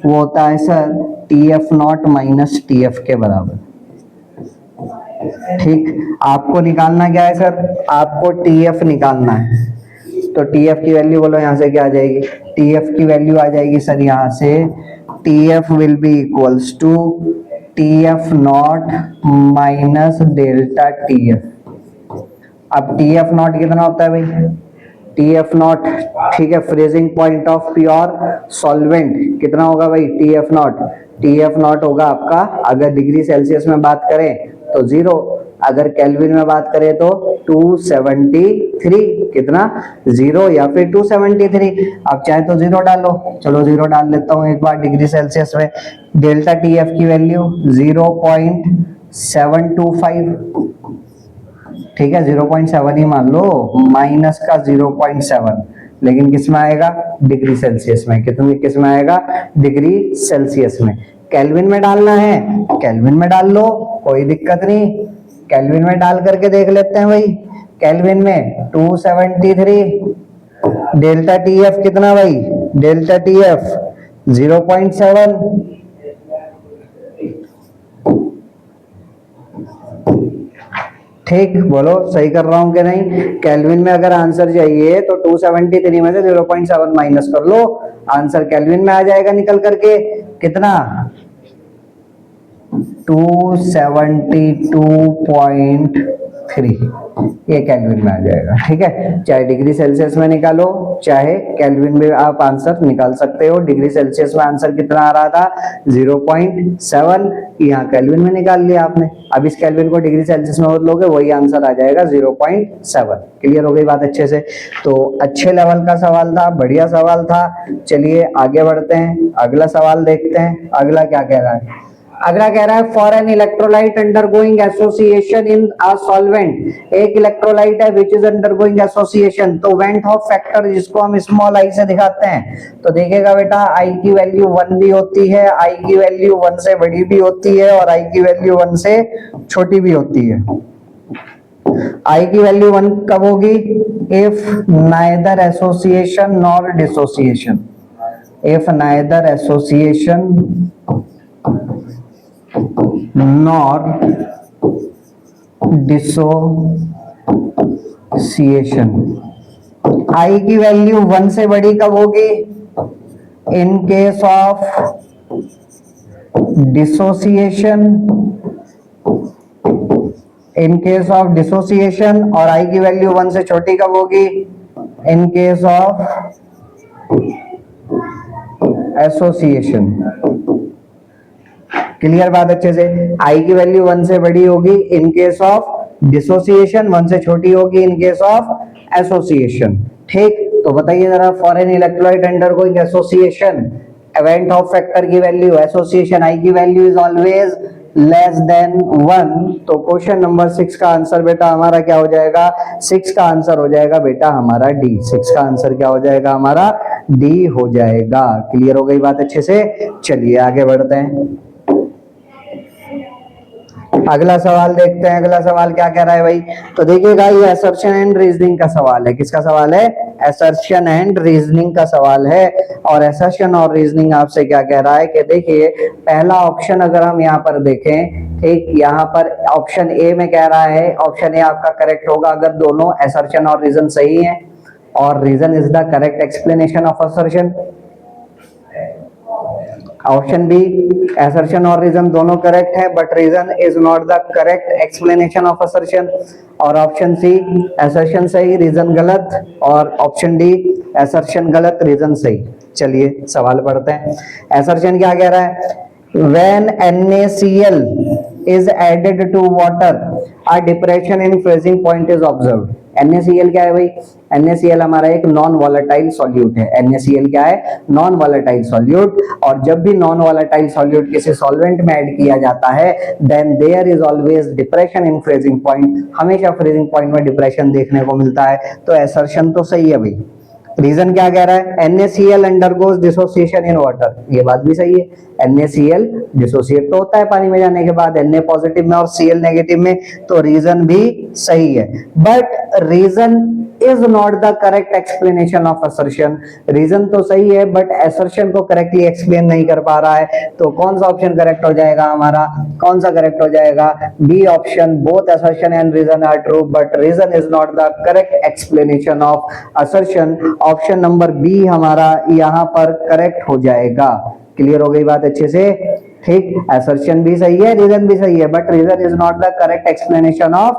वो होता है sir T F not minus T F के बराबर। ठीक, आपको निकालना क्या है सर, आपको टी एफ निकालना है, तो टी एफ की वैल्यू बोलो यहाँ से क्या आ जाएगी, टी एफ की वैल्यू आ जाएगी सर यहाँ से T F will be equals to T F not minus delta T F. अब टी एफ नॉट कितना होता है भाई, टी एफ नॉट, ठीक है, freezing point of pure solvent कितना होगा भाई, T F not, T F not होगा आपका, अगर डिग्री सेल्सियस में बात करें तो 0, अगर केल्विन में बात करें तो 273, कितना 0 या फिर 273, आप चाहे तो 0 डालो, चलो 0 डाल लेता हूं एक बार डिग्री सेल्सियस में। डेल्टा टी एफ की वैल्यू 0.725, ठीक है 0.7 ही मान लो, माइनस का 0.7, लेकिन किस में आएगा, डिग्री सेल्सियस में, कितने किस में आएगा, डिग्री सेल्सियस में। केल्विन में डालना है, केल्विन में डाल लो, कोई दिक्कत नहीं, केल्विन में डाल करके देख लेते हैं भाई। केल्विन में 273, डेल्टा टी एफ कितना भाई, डेल्टा टी एफ 0.7, ठीक, बोलो सही कर रहा हूं कि नहीं। केल्विन में अगर आंसर चाहिए तो 273 में से 0.7 माइनस कर लो, आंसर केल्विन में आ जाएगा निकल करके, कितना 272.3, ये केल्विन में आ जाएगा। ठीक है, चाहे डिग्री सेल्सियस में निकालो चाहे केल्विन में आप आंसर निकाल सकते हो। डिग्री सेल्सियस में आंसर कितना आ रहा था, 0.7, यहाँ केल्विन में निकाल लिया आपने। अब इस केल्विन को डिग्री सेल्सियस में बदलोगे वही आंसर आ जाएगा 0.7। क्लियर हो गई बात अच्छे से। तो अच्छे लेवल का सवाल था, बढ़िया सवाल था। चलिए आगे बढ़ते हैं, अगला सवाल देखते हैं। अगला क्या कह रहा है, अगला कह रहा है for an electrolyte undergoing association in a solvent, एक इलेक्ट्रोलाइट है विच इज अंडरगोइंग एसोसिएशन, तो वेंट हॉफ फैक्टर जिसको हम स्मॉल आई से दिखाते हैं, तो देखेगा बेटा आई की वैल्यू 1 भी होती है, आई की वैल्यू 1 से बड़ी भी होती है और आई की वैल्यू 1 से छोटी भी होती है। आई की वैल्यू 1 कब होगी, if neither association nor dissociation, if neither association nor dissociation. I की वैल्यू 1 से बड़ी कब होगी, in case of dissociation, in case of dissociation, और आई की वैल्यू 1 से छोटी कब होगी, in case of association. Clear बात अच्छे से, आई की वैल्यू 1 से बड़ी होगी इन केस ऑफ डिसोसिएशन, 1 से छोटी होगी इन केस ऑफ एसोसिएशन। ठीक, तो बताइए जरा, for an electrolyte undergoing association, event of factor की वैल्यू, एसोसिएशन आई की value is always less than 1, तो क्वेश्चन नंबर 6 का आंसर बेटा हमारा क्या हो जाएगा, 6 का आंसर हो जाएगा बेटा हमारा डी, 6 का आंसर क्या हो जाएगा हमारा, डी हो जाएगा। क्लियर हो गई बात अच्छे से। चलिए आगे बढ़ते हैं, अगला सवाल देखते हैं। अगला सवाल क्या कह रहा है भाई, तो देखिएगा ये असर्शन एंड रीजनिंग का सवाल है। किसका सवाल है, असर्शन एंड रीजनिंग का सवाल है। और असर्शन और रीजनिंग आपसे क्या कह रहा है कि देखिए पहला ऑप्शन अगर हम यहाँ पर देखें, ठीक, यहाँ पर ऑप्शन ए में कह रहा है, ऑप्शन ए आपका करेक्ट होगा अगर दोनों असर्शन और रीजन सही है, और reason is the correct explanation of assertion. Option B, assertion और रीजन दोनों करेक्ट है but reason is not the correct explanation of assertion. और ऑप्शन सी, असर्शन सही रीजन गलत, और ऑप्शन डी, असर्शन गलत रीजन सही। चलिए सवाल पढ़ते हैं। असर्शन क्या कह रहा है, when NaCl is added to water a depression in freezing point is observed। NaCl क्या है भाई, NaCl हमारा एक नॉन वॉलेटाइल सॉल्यूट है। NaCl क्या है, नॉन वॉलेटाइल सॉल्यूट। और जब भी नॉन वॉलेटाइल सॉल्यूट किसी सॉल्वेंट में ऐड किया जाता है then there is always depression in freezing point, हमेशा फ्रीजिंग पॉइंट में डिप्रेशन देखने को मिलता है। तो असर्शन तो सही है भाई, रीजन क्या कह रहा है, NaCl undergoes dissociation in water, ये बात भी सही है। NaCl डिसोसिएट तो होता है पानी में जाने के बाद, Na पॉजिटिव में और Cl नेगेटिव में, तो रीजन भी सही है। But reason is not the correct explanation of assertion, reason तो सही है बट असर्शन को करेक्टली एक्सप्लेन नहीं कर पा रहा है। तो कौन सा ऑप्शन करेक्ट हो जाएगा हमारा, कौन सा करेक्ट हो जाएगा, B option, both assertion and reason are true but reason is not the correct explanation of assertion. Option number B हमारा यहाँ पर करेक्ट हो जाएगा। क्लियर हो गई बात अच्छे से, ठीक। असर्शन भी सही है, रीजन भी सही है, but reason is not the correct explanation of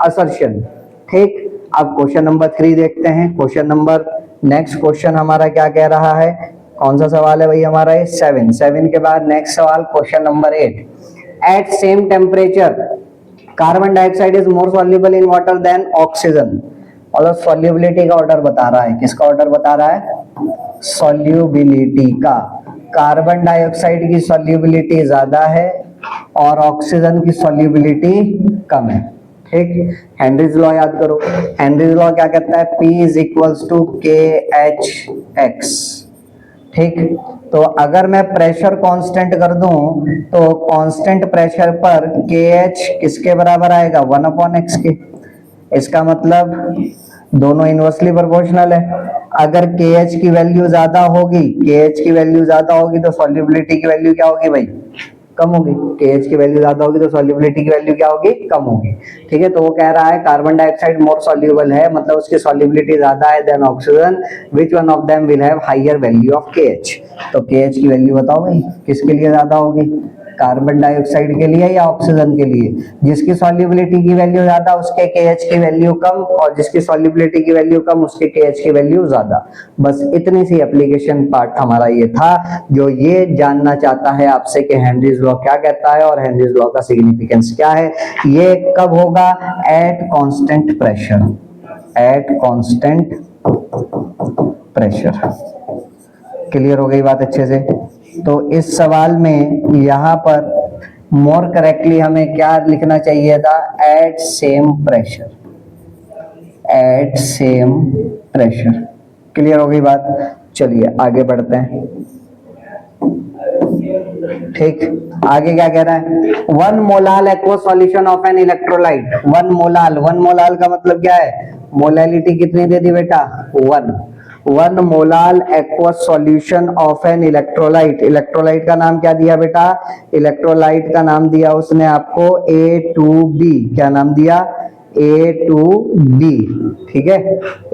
assertion, ठीक। अब क्वेश्चन नंबर 3 देखते हैं। क्वेश्चन नंबर, नेक्स्ट क्वेश्चन हमारा क्या कह रहा है, कौन सा सवाल है भाई हमारा, ये 7 के बाद नेक्स्ट सवाल question number 8। At same temperature carbon dioxide is more soluble in water than oxygen. और सॉल्युबिलिटी का ऑर्डर बता रहा है, किसका ऑर्डर बता रहा है, सॉल्युबिलिटी का। कार्बन डाइऑक्साइड की सॉल्युबिलिटी ज्यादा है और ऑक्सीजन की सॉल्युबिलिटी कम है, ठीक। हेनरीज लॉ याद करो, हेनरीज लॉ क्या कहता है, P is equals to KHX, ठीक। तो अगर मैं प्रेशर कांस्टेंट कर दूं तो कांस्टेंट प्रेशर पर KH किसके बराबर आएगा, 1/x के। इसका मतलब दोनों इनवर्सली प्रोपोर्शनल है। अगर KH की वैल्यू ज्यादा होगी, KH की वैल्यू ज्यादा होगी तो सॉल्युबिलिटी की वैल्यू क्या होगी भाई, कम होगी। KH की वैल्यू ज्यादा होगी तो सॉल्युबिलिटी की वैल्यू क्या होगी, कम होगी, ठीक है। तो वो कह रहा है कार्बन डाइऑक्साइड मोर सॉल्युबल है, मतलब उसकी सॉल्युबिलिटी ज्यादा है then oxygen, which one of them will have higher value of KH। तो KH की वैल्यू बताओ भाई किसके लिए ज्यादा होगी, कार्बन डाइऑक्साइड के लिए या ऑक्सीजन के लिए। जिसकी सॉल्युबिलिटी की वैल्यू ज्यादा उसके KH की वैल्यू कम, और जिसकी सॉल्युबिलिटी की वैल्यू कम उसके KH की वैल्यू ज्यादा। बस इतनी सी एप्लीकेशन पार्ट हमारा ये था, जो ये जानना चाहता है आपसे कि हेनरीज लॉ क्या कहता है और हेनरीज लॉ का सिग्निफिकेंस क्या है। ये कब होगा, at constant pressure, at constant pressure. Clear हो गई बात अच्छे से। तो इस सवाल में यहाँ पर मोर करेक्टली हमें क्या लिखना चाहिए था, at same pressure, at same pressure. Clear हो गई बात, चलिए आगे बढ़ते हैं, ठीक। आगे क्या कह रहा है, 1 molal aqua solution of an electrolyte. 1 molal, 1 molal का मतलब क्या है, मोलैलिटी कितनी दे दी बेटा, 1 molal aqua solution of an electrolyte. Electrolyte का नाम क्या दिया बेटा, इलेक्ट्रोलाइट का नाम दिया उसने आपको A2B। क्या नाम दिया, A2B, ठीक है।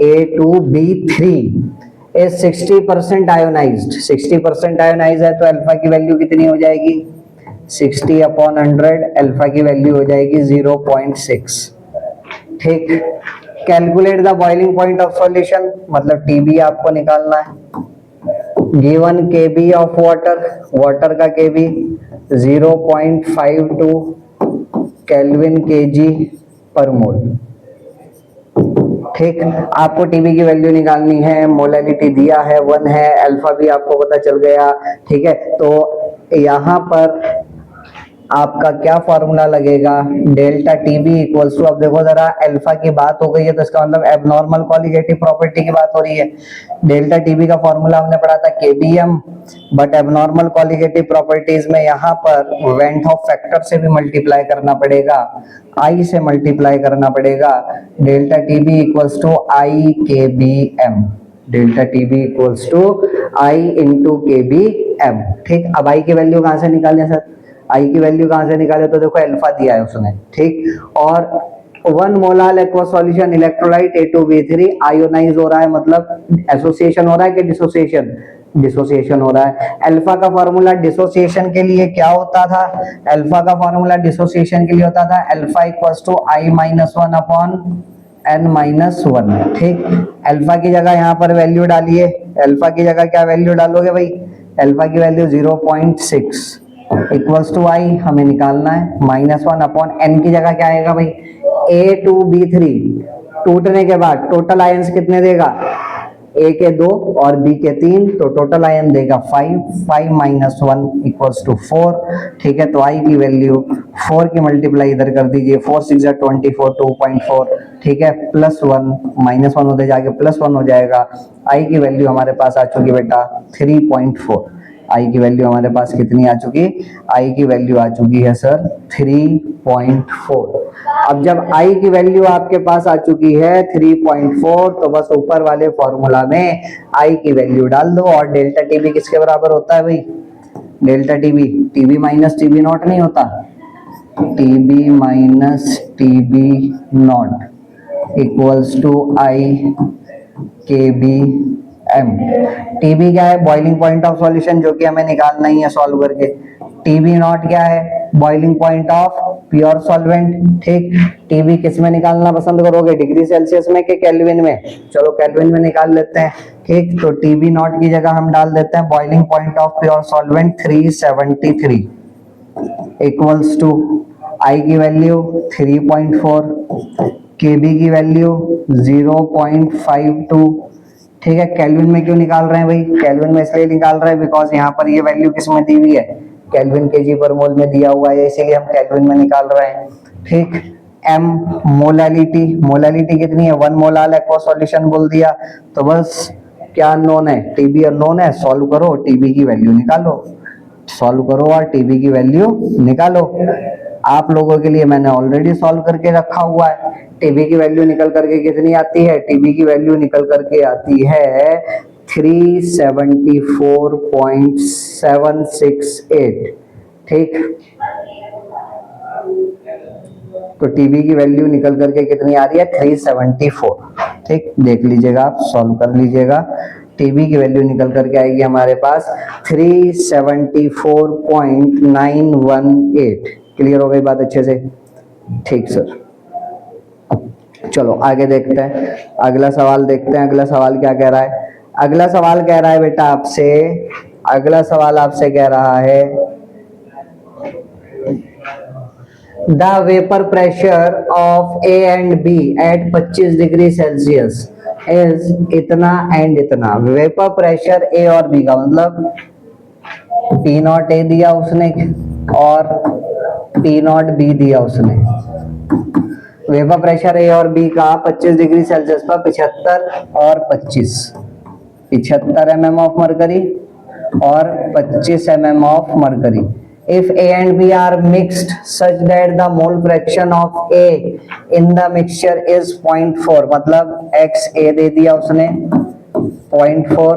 A2B3 is 60% आयोनाइज्ड, 60% आयोनाइज है तो अल्फा की वैल्यू कितनी हो जाएगी, 60/100, अल्फा की वैल्यू हो जाएगी 0.6, ठीक। Calculate the boiling point of solution, मतलब TB आपको निकालना है। Given KB of water, water का KB 0.52 केल्विन kg पर मोल, ठीक। आपको TB की वैल्यू निकालनी है, मोलैलिटी दिया है 1 है, अल्फा भी आपको पता चल गया, ठीक है। तो यहाँ पर आपका क्या फॉर्मूला लगेगा, डेल्टा TB इक्वल्स टू, अब देखो जरा अल्फा की बात हो गई है तो इसका मतलब एबनॉर्मल कॉलिगेटिव प्रॉपर्टी की बात हो रही है। डेल्टा TB का फॉर्मूला हमने पढ़ा था KBM, but abnormal colligative properties में यहाँ पर वेंट ऑफ फैक्टर से भी मल्टीप्लाई करना पड़ेगा, I से मल्टीप्लाई करना पड़ेगा। Delta TB equals to IKBM, delta TB equals to I into KBM, ठीक। अब I की वैल्यू कहाँ से निकालें सर, I की वैल्यू कहाँ से निकाले, तो देखो अल्फा दिया है उसने, ठीक। और 1 molal aqua solution electrolyte A2B3 ionize हो रहा है, मतलब एसोसिएशन हो रहा है कि डिसोसिएशन, डिसोसिएशन हो रहा है। अल्फा का फॉर्मूला डिसोसिएशन के लिए क्या होता था, अल्फा का फॉर्मूला डिसोसिएशन के लिए होता था अल्फा इक्वल्स टू I-1/n-1, ठीक। अल्फा की जगह यहाँ पर वैल्यू डालिए, अल्फा की जगह क्या वैल्यू डालोगे भाई, अल्फा की वैल्यू 0.6 इक्वल्स टू I हमें निकालना है, -1/n की जगह क्या आएगा भाई, A2B3 टूटने के बाद टोटल आयंस कितने देगा, ए के 2 और बी के 3, तो टोटल आयन देगा 5, 5 माइनस 1 इक्वल्स टू 4। ठीक है, तो आई की वैल्यू 4 की मल्टीप्लाई इधर कर दीजिए, 4 6 24, 2.4। ठीक है, प्लस 1 माइनस 1 होते जाके प्लस 1 हो जाएगा। आई की वैल्यू हमारे पास आ चुकी बेटा 3.4। आई की वैल्यू हमारे पास कितनी आ चुकी? आई की वैल्यू आ चुकी है सर 3.4। अब जब आई की वैल्यू आपके पास आ चुकी है 3.4, तो बस ऊपर वाले फॉर्मूला में आई की वैल्यू डाल दो। और डेल्टा टीबी किसके बराबर होता है भाई? Delta TB TB minus TB naught नहीं होता, TB minus TB naught equals to I K B M. TB क्या है? बॉइलिंग पॉइंट ऑफ सॉल्यूशन, जो कि हमें निकालना ही है सॉल्व करके। टीबी नॉट क्या है? Boiling point of pure solvent. ठीक, टीबी किस में निकालना पसंद करोगे, डिग्री सेल्सियस में कि केल्विन में? चलो केल्विन में निकाल लेते हैं। ठीक, तो टीबी नॉट की जगह हम डाल देते हैं boiling point of pure solvent 373 equals to I की वैल्यू 3.4, केबी की वैल्यू 0.52। ठीक है, केल्विन में क्यों निकाल रहे हैं भाई? केल्विन में इसलिए निकाल रहे हैं बिकॉज यहाँ पर ये वैल्यू किस में दी हुई है? केल्विन केजी पर मोल में दिया हुआ है, इसीलिए हम केल्विन में निकाल रहे हैं। ठीक, एम मोलालिटी, मोलालिटी कितनी है? 1 मोलाल एक्वा सॉल्यूशन बोल दिया। तो बस क्या अननोन है? टीबी अननोन है, सॉल्व करो, टीबी की वैल्यू निकालो, सॉल्व करो और टीबी की वैल्यू निकालो। आप लोगों के लिए मैंने ऑलरेडी सॉल्व करके रखा हुआ है। टीबी की वैल्यू निकल करके कितनी आती है? टीबी की वैल्यू निकल करके आती है 374.768। ठीक, तो टीबी की वैल्यू निकल करके कितनी आ रही है? 374। ठीक, देख लीजिएगा, आप सॉल्व कर लीजिएगा। टीबी की वैल्यू निकल करके आएगी हमारे पास 374.918। क्लियर हो गई बात अच्छे से? ठीक सर, चलो आगे देखते हैं, अगला सवाल देखते हैं। अगला सवाल क्या कह रहा है? अगला सवाल कह रहा है बेटा आपसे, अगला सवाल आपसे कह रहा है the vapour pressure of A and B at 25 degree Celsius is इतना एंड इतना। वेपर प्रेशर ए और बी का मतलब पी नॉट ए दिया उसने और पी नॉट बी दिया उसने। वेपर प्रेशर ए और बी का 25 डिग्री सेल्सियस पर 75 और 25, 75 mm ऑफ मरकरी और 25 mm of mercury. If A and B are mixed such that the mole fraction of A in the mixture is 0.4, मतलब x A दे दिया उसने 0.4,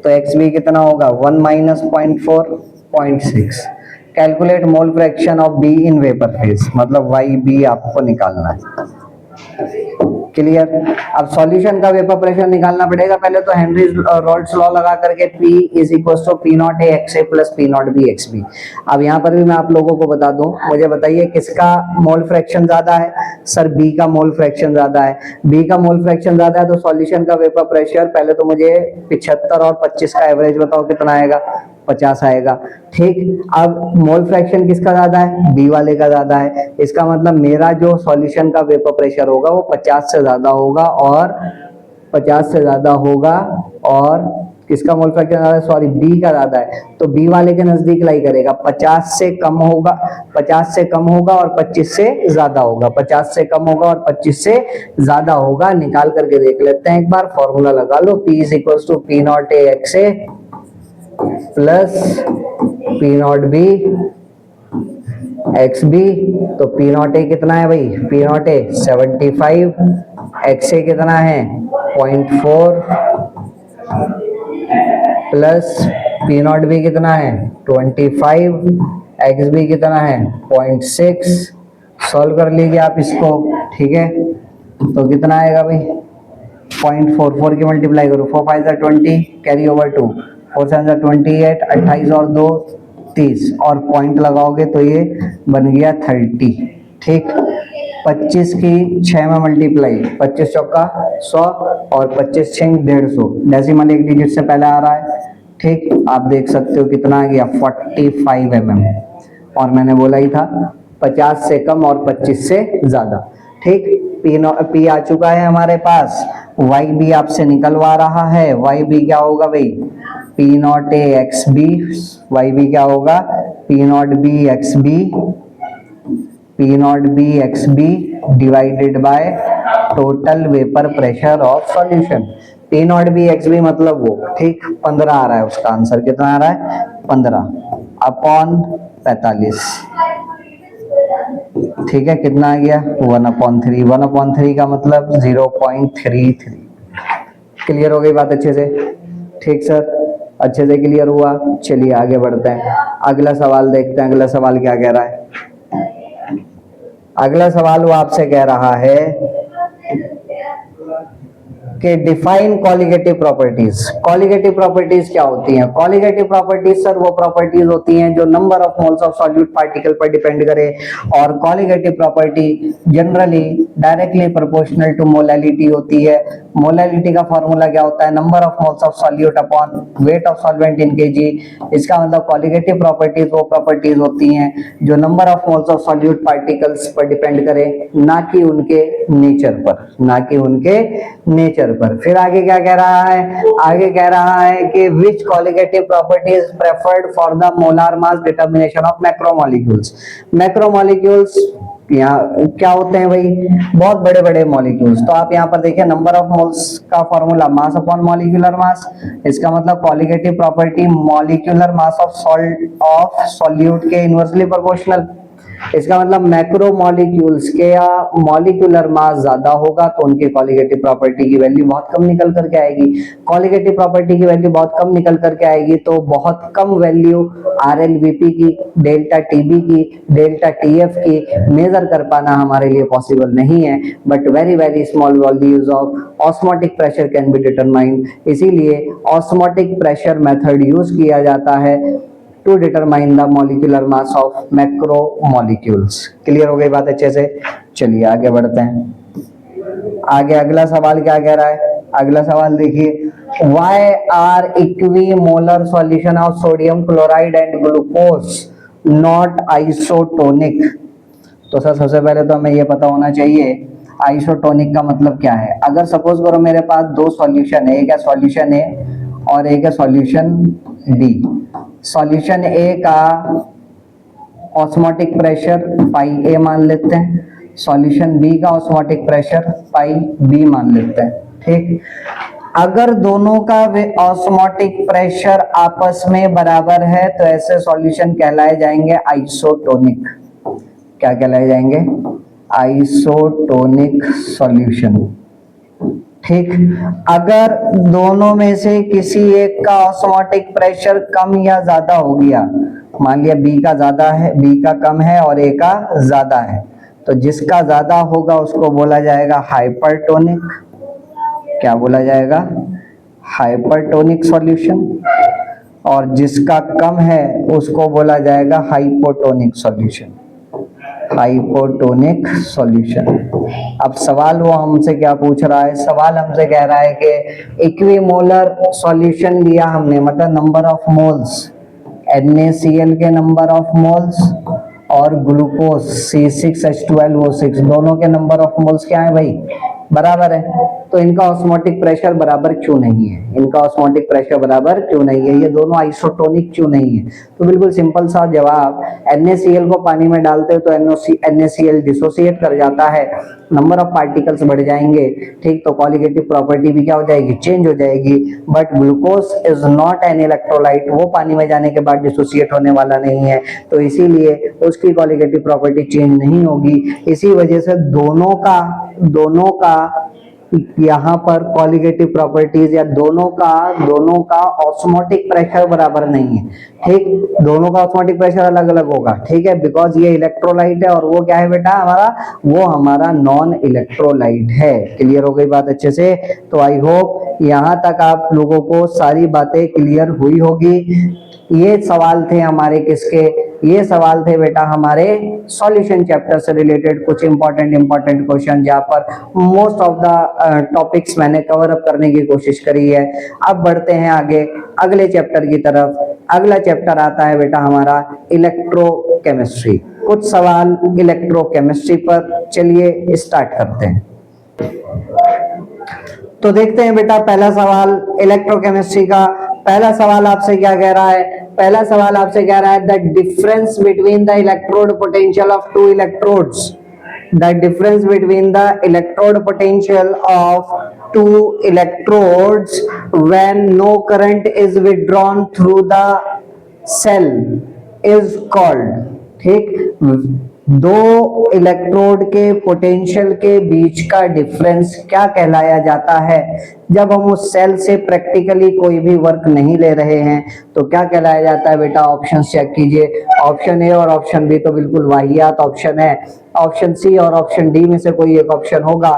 तो x B कितना होगा? 1 minus 0.4, 0.6। Calculate mole fraction of be in vapour phase, मतलब Y B आपको निकालना है। क्लियर? अब सॉल्यूशन का वेपर प्रेशर निकालना पड़ेगा। पहले तो हेनरी रोल्स लॉ लगा करके P is equal to P not A X A plus P not B X B. अब यहाँ पर भी मैं आप लोगों को बता दूं, मुझे बताइए किसका मोल फ्रैक्शन ज्यादा है? सर बी का मोल फ्रैक्शन ज्यादा है। बी का मोल फ्रैक्शन ज्यादा है तो सॉल्यूशन का वेपर प्रेशर, पहले तो मुझे 75 और 25 का एवरेज बताओ कितना आएगा? 50 आएगा। ठीक, अब मोल फ्रैक्शन किसका ज्यादा है? बी वाले का ज्यादा है। इसका मतलब मेरा जो सॉल्यूशन का वेपर प्रेशर होगा वो 50 से ज्यादा होगा और 50 से ज्यादा होगा और किसका मोल फ्रैक्शन ज्यादा है? सॉरी, बी का ज्यादा है। तो बी वाले के नजदीक लाई करेगा, 50 से कम होगा, 50 से कम होगा और 25 से ज्यादा होगा, 50 से कम होगा और 25 से ज्यादा होगा। निकाल करके देख लेते हैं एक बार, फॉर्मूला लगा लो, P is equal to P not A X A plus P not B X B. तो पी नॉट ए कितना है भाई? P not A 75, X A कितना है? 0.4 प्लस पी नॉट बी कितना है? 25, एक्स बी कितना है? 0.6। सॉल्व कर लीजिए आप इसको। ठीक है, तो कितना आएगा भाई? 0.4, 4 की मल्टीप्लाई करो, 4 5 20, कैरी ओवर 2, 4 7 28, 28 और 2 30 और पॉइंट लगाओगे तो ये बन गया 30। ठीक, 25 की 6 में मल्टीप्लाई, 25 चौका 100 और 25 6 150, डेसिमल एक डिजिट से पहले आ रहा है। ठीक, आप देख सकते हो कितना आ गया? 45 mm। और मैंने बोला ही था 50 से कम और 25 से ज्यादा। ठीक, पी आ चुका है हमारे पास वाई बी आपसे निकलवा रहा है, वाई बी क्या होगा भाई, P not A X B, Y B क्या होगा, P not B X B, P not B X B divided by total vapour pressure of solution. P not B X B मतलब वो, ठीक, 15 आ रहा है, उसका आंसर कितना आ रहा है, 15 अपॉन 45, ठीक है, कितना आ गया 1/3, 1/3 का मतलब 0.33। क्लियर हो गई बात अच्छे से, ठीक सर, अच्छे से क्लियर हुआ। चलिए आगे बढ़ते हैं, अगला सवाल देखते हैं, अगला सवाल क्या कह रहा है। अगला सवाल वो आपसे कह रहा है कि define colligative properties. Colligative properties क्या होती हैं? कॉलिगेटिव प्रॉपर्टीज सर वो प्रॉपर्टीज होती हैं जो number of moles of solute particle पर डिपेंड करे, और colligative property generally directly proportional to molality होती है। मोलैलिटी का फॉर्मूला क्या होता है, number of moles of solute upon weight of solvent in K G. इसका मतलब कॉलिगेटिव प्रॉपर्टीज वो प्रॉपर्टीज होती हैं जो number of moles of solute particles पर डिपेंड करे, ना कि उनके नेचर पर, ना कि उनके नेचर पर। फिर आगे क्या कह रहा है, आगे कह रहा है कि which colligative property is preferred for the molar mass determination of macromolecules. Macromolecules यहाँ क्या होते हैं भाई, बहुत बड़े बड़े मॉलिक्यूल्स। तो आप यहाँ पर देखिए नंबर ऑफ मोल्स का formula mass upon molecular mass, इसका मतलब colligative property molecular mass of solute के इनवर्सली प्रोपोर्शनल। इसका मतलब मैक्रो मॉलिक्यूल्स के या मॉलिक्यूलर मास ज्यादा होगा तो उनकी कॉलिगेटिव प्रॉपर्टी की वैल्यू बहुत कम निकल करके आएगी। कॉलिगेटिव प्रॉपर्टी की वैल्यू बहुत कम निकल करके आएगी तो बहुत कम वैल्यू आरएलवीपी की, डेल्टा टीबी की, डेल्टा टीएफ की मेजर कर पाना हमारे लिए पॉसिबल नहीं है, but very very small values of osmotic pressure can be determined. इसीलिए ऑस्मोटिक प्रेशर मेथड यूज किया जाता है to determine the molecular mass of macromolecules। Clear हो गई बात अच्छे से, चलिए आगे बढ़ते हैं। आगे अगला सवाल क्या कह रहा है, अगला सवाल देखिए, why are equimolar solution of sodium chloride and glucose not isotonic। तो सर सबसे पहले तो हमें ये पता होना चाहिए आइसोटोनिक का मतलब क्या है। अगर सपोज करो मेरे पास दो सॉल्यूशन है, एक है सॉल्यूशन ए और एक है सॉल्यूशन डी। सॉल्यूशन ए का ऑस्मोटिक प्रेशर पाई ए मान लेते हैं, सॉल्यूशन बी का ऑस्मोटिक प्रेशर पाई बी मान लेते हैं, ठीक। अगर दोनों का ऑस्मोटिक प्रेशर आपस में बराबर है तो ऐसे सॉल्यूशन कहलाए जाएंगे आइसोटोनिक। क्या कहलाए जाएंगे, आइसोटोनिक सॉल्यूशन, ठीक। अगर दोनों में से किसी एक का ऑस्मोटिक प्रेशर कम या ज्यादा हो गया, मान लिया बी का ज्यादा है, बी का कम है और ए का ज्यादा है, तो जिसका ज्यादा होगा उसको बोला जाएगा हाइपरटोनिक। क्या बोला जाएगा, हाइपरटोनिक सॉल्यूशन। और जिसका कम है उसको बोला जाएगा हाइपोटोनिक सॉल्यूशन, हाइपोटोनिक सॉल्यूशन। अब सवाल वो हमसे क्या पूछ रहा है, सवाल हमसे कह रहा है कि इक्विमोलर सॉल्यूशन लिया हमने, मतलब नंबर ऑफ मोल्स, NaCl के नंबर ऑफ मोल्स और ग्लूकोज C6H12O6 दोनों के नंबर ऑफ मोल्स क्या है भाई, बराबर है। तो इनका ऑस्मोटिक प्रेशर बराबर क्यों नहीं है, इनका ऑस्मोटिक प्रेशर बराबर क्यों नहीं है, ये दोनों आइसोटोनिक क्यों नहीं है। तो बिल्कुल सिंपल सा जवाब, NaCl को पानी में डालते हो तो NaCl डिसोसिएट कर जाता है, नंबर ऑफ पार्टिकल्स बढ़ जाएंगे, ठीक। तो कॉलिगेटिव प्रॉपर्टी भी क्या हो जाएगी, चेंज हो जाएगी। But glucose is not an electrolyte, वो पानी में जाने के बाद डिसोसिएट होने वाला नहीं है, तो इसीलिए उसकी कॉलिगेटिव प्रॉपर्टी चेंज नहीं होगी। इसी वजह से दोनों का यहाँ पर कॉलिगेटिव प्रॉपर्टीज या दोनों का ऑस्मोटिक प्रेशर बराबर नहीं है, ठीक। दोनों का ऑस्मोटिक प्रेशर अलग अलग होगा, ठीक है, बिकॉज ये इलेक्ट्रोलाइट है और वो क्या है बेटा हमारा, वो हमारा नॉन इलेक्ट्रोलाइट है। क्लियर हो गई बात अच्छे से। तो आई होप यहाँ तक आप लोगों को सारी बातें क्लियर हुई होगी। ये सवाल थे हमारे किसके, ये सवाल थे बेटा हमारे सॉल्यूशन चैप्टर से रिलेटेड कुछ इंपॉर्टेंट क्वेश्चन, जहाँ पर मोस्ट ऑफ द टॉपिक्स मैंने कवर अप करने की कोशिश करी है। अब बढ़ते हैं आगे अगले चैप्टर की तरफ। अगला चैप्टर आता है बेटा हमारा इलेक्ट्रोकेमिस्ट्री। कुछ सवाल इलेक्ट्रोकेमिस्ट्री पर, चलिए स्टार्ट करते हैं। तो देखते हैं बेटा पहला सवाल इलेक्ट्रोकेमिस्ट्री का। पहला सवाल आपसे क्या कह रहा है? पहला सवाल आपसे कह रहा है the difference between the electrode potential of two electrodes, the difference between the electrode potential of two electrodes when no current is withdrawn through the cell is called। ठीक, दो इलेक्ट्रोड के पोटेंशियल के बीच का डिफरेंस क्या कहलाया जाता है? जब हम उस सेल से प्रैक्टिकली कोई भी वर्क नहीं ले रहे हैं तो क्या कहलाया जाता है बेटा? ऑप्शन चेक कीजिए, ऑप्शन ए और ऑप्शन बी तो बिल्कुल वाहियात ऑप्शन है, ऑप्शन सी और ऑप्शन डी में से कोई एक ऑप्शन होगा।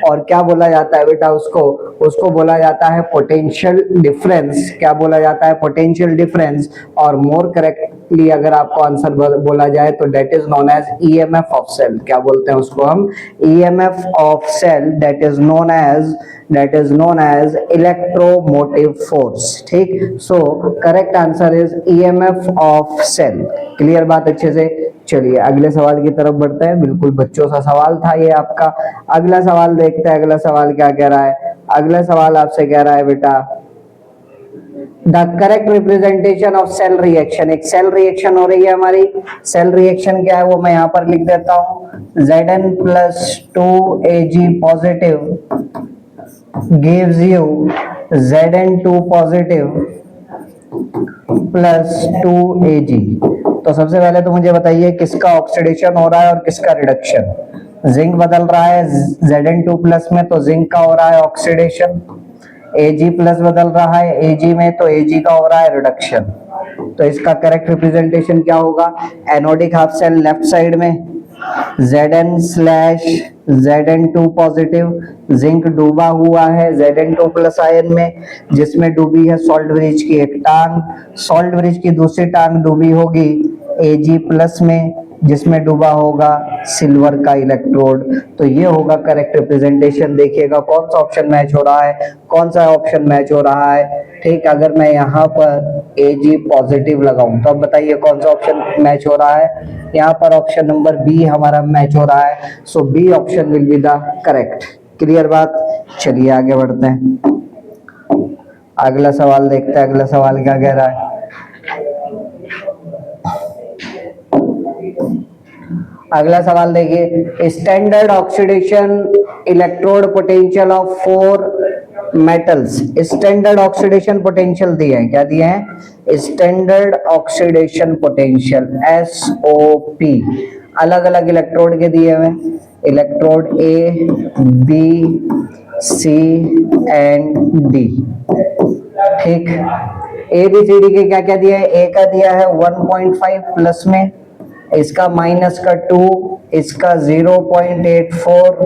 और क्या बोला जाता है बेटा? उसको बोला जाता है पोटेंशियल डिफरेंस। क्या बोला जाता है? Potential difference. और मोर करेक्टली अगर आपको आंसर बोला जाए तो that is known as EMF of cell. क्या बोलते हैं उसको हम? EMF of cell, that is known as electromotive force. ठीक, so correct answer is EMF of cell. Clear बात अच्छे से? चलिए अगले सवाल की तरफ बढ़ते हैं। बिल्कुल बच्चों सा सवाल था ये आपका। अगला सवाल देखते हैं, अगला सवाल क्या कह रहा है? अगला सवाल आपसे कह रहा है बेटा the correct representation of cell reaction. एक सेल रिएक्शन हो रही है हमारी। सेल रिएक्शन क्या है वो मैं यहाँ पर लिख देता हूँ। Zn+2Ag positive gives you Zn2 positive +2Ag। तो सबसे पहले तो मुझे बताइए किसका ऑक्सीडेशन हो रहा है और किसका रिडक्शन? जिंक बदल रहा है Zn2+ में तो जिंक का हो रहा है ऑक्सीडेशन, Ag+ बदल रहा है Ag में तो Ag का हो रहा है रिडक्शन। तो इसका करेक्ट रिप्रेजेंटेशन क्या होगा? Anodic half cell left side में Zn/Zn2 पॉजिटिव, जिंक डूबा हुआ है Zn2+ आयन में, जिसमें डूबी है सॉल्ट ब्रिज की एक टांग, सॉल्ट ब्रिज की दूसरी टांग डूबी होगी Ag+ में, जिसमें डूबा होगा सिल्वर का इलेक्ट्रोड। तो ये होगा करेक्ट रिप्रेजेंटेशन। देखिएगा कौन सा ऑप्शन मैच हो रहा है, कौन सा ऑप्शन मैच हो रहा है। ठीक, अगर मैं यहाँ पर Ag पॉजिटिव लगाऊं तो अब बताइए कौन सा ऑप्शन मैच हो रहा है? यहाँ पर ऑप्शन नंबर बी हमारा मैच हो रहा है। So B option will be the correct. Clear बात? चलिए आगे बढ़ते हैं, अगला सवाल देखते हैं। अगला सवाल क्या कह रहा है? अगला सवाल देखिए, standard oxidation electrode potential of 4 metals. Standard oxidation potential दिए हैं, क्या दिए हैं? स्टैंडर्ड ऑक्सीडेशन पोटेंशियल SOP अलग अलग इलेक्ट्रोड के दिए हुए, electrode A, B, C and D। ठीक, ABCD के क्या क्या दिया है? A का दिया है 1.5 प्लस में, इसका माइनस का 2, इसका 0.84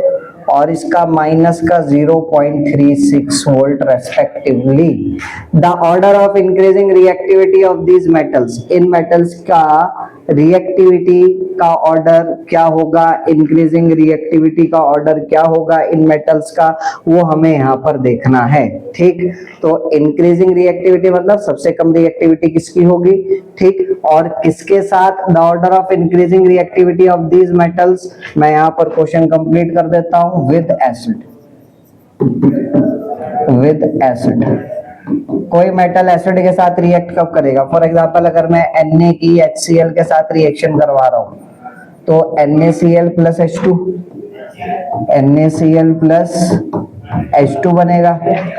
और इसका माइनस का 0.36 volt respectively. The order of increasing reactivity of these metals, in metals का रिएक्टिविटी का ऑर्डर क्या होगा? इंक्रीजिंग रिएक्टिविटी का ऑर्डर क्या होगा इन मेटल्स का, वो हमें यहाँ पर देखना है। ठीक, तो इंक्रीजिंग रिएक्टिविटी मतलब सबसे कम रिएक्टिविटी किसकी होगी? ठीक, और किसके साथ? The order of increasing reactivity of these metals, मैं यहाँ पर क्वेश्चन कंप्लीट कर देता हूँ, विद एसिड। विद एसिड, कोई मेटल एसिड के साथ रिएक्ट कब करेगा? फॉर एग्जांपल अगर मैं Na की HCl के साथ रिएक्शन करवा रहा हूं तो NaCl + H2, NaCl + H2 बनेगा।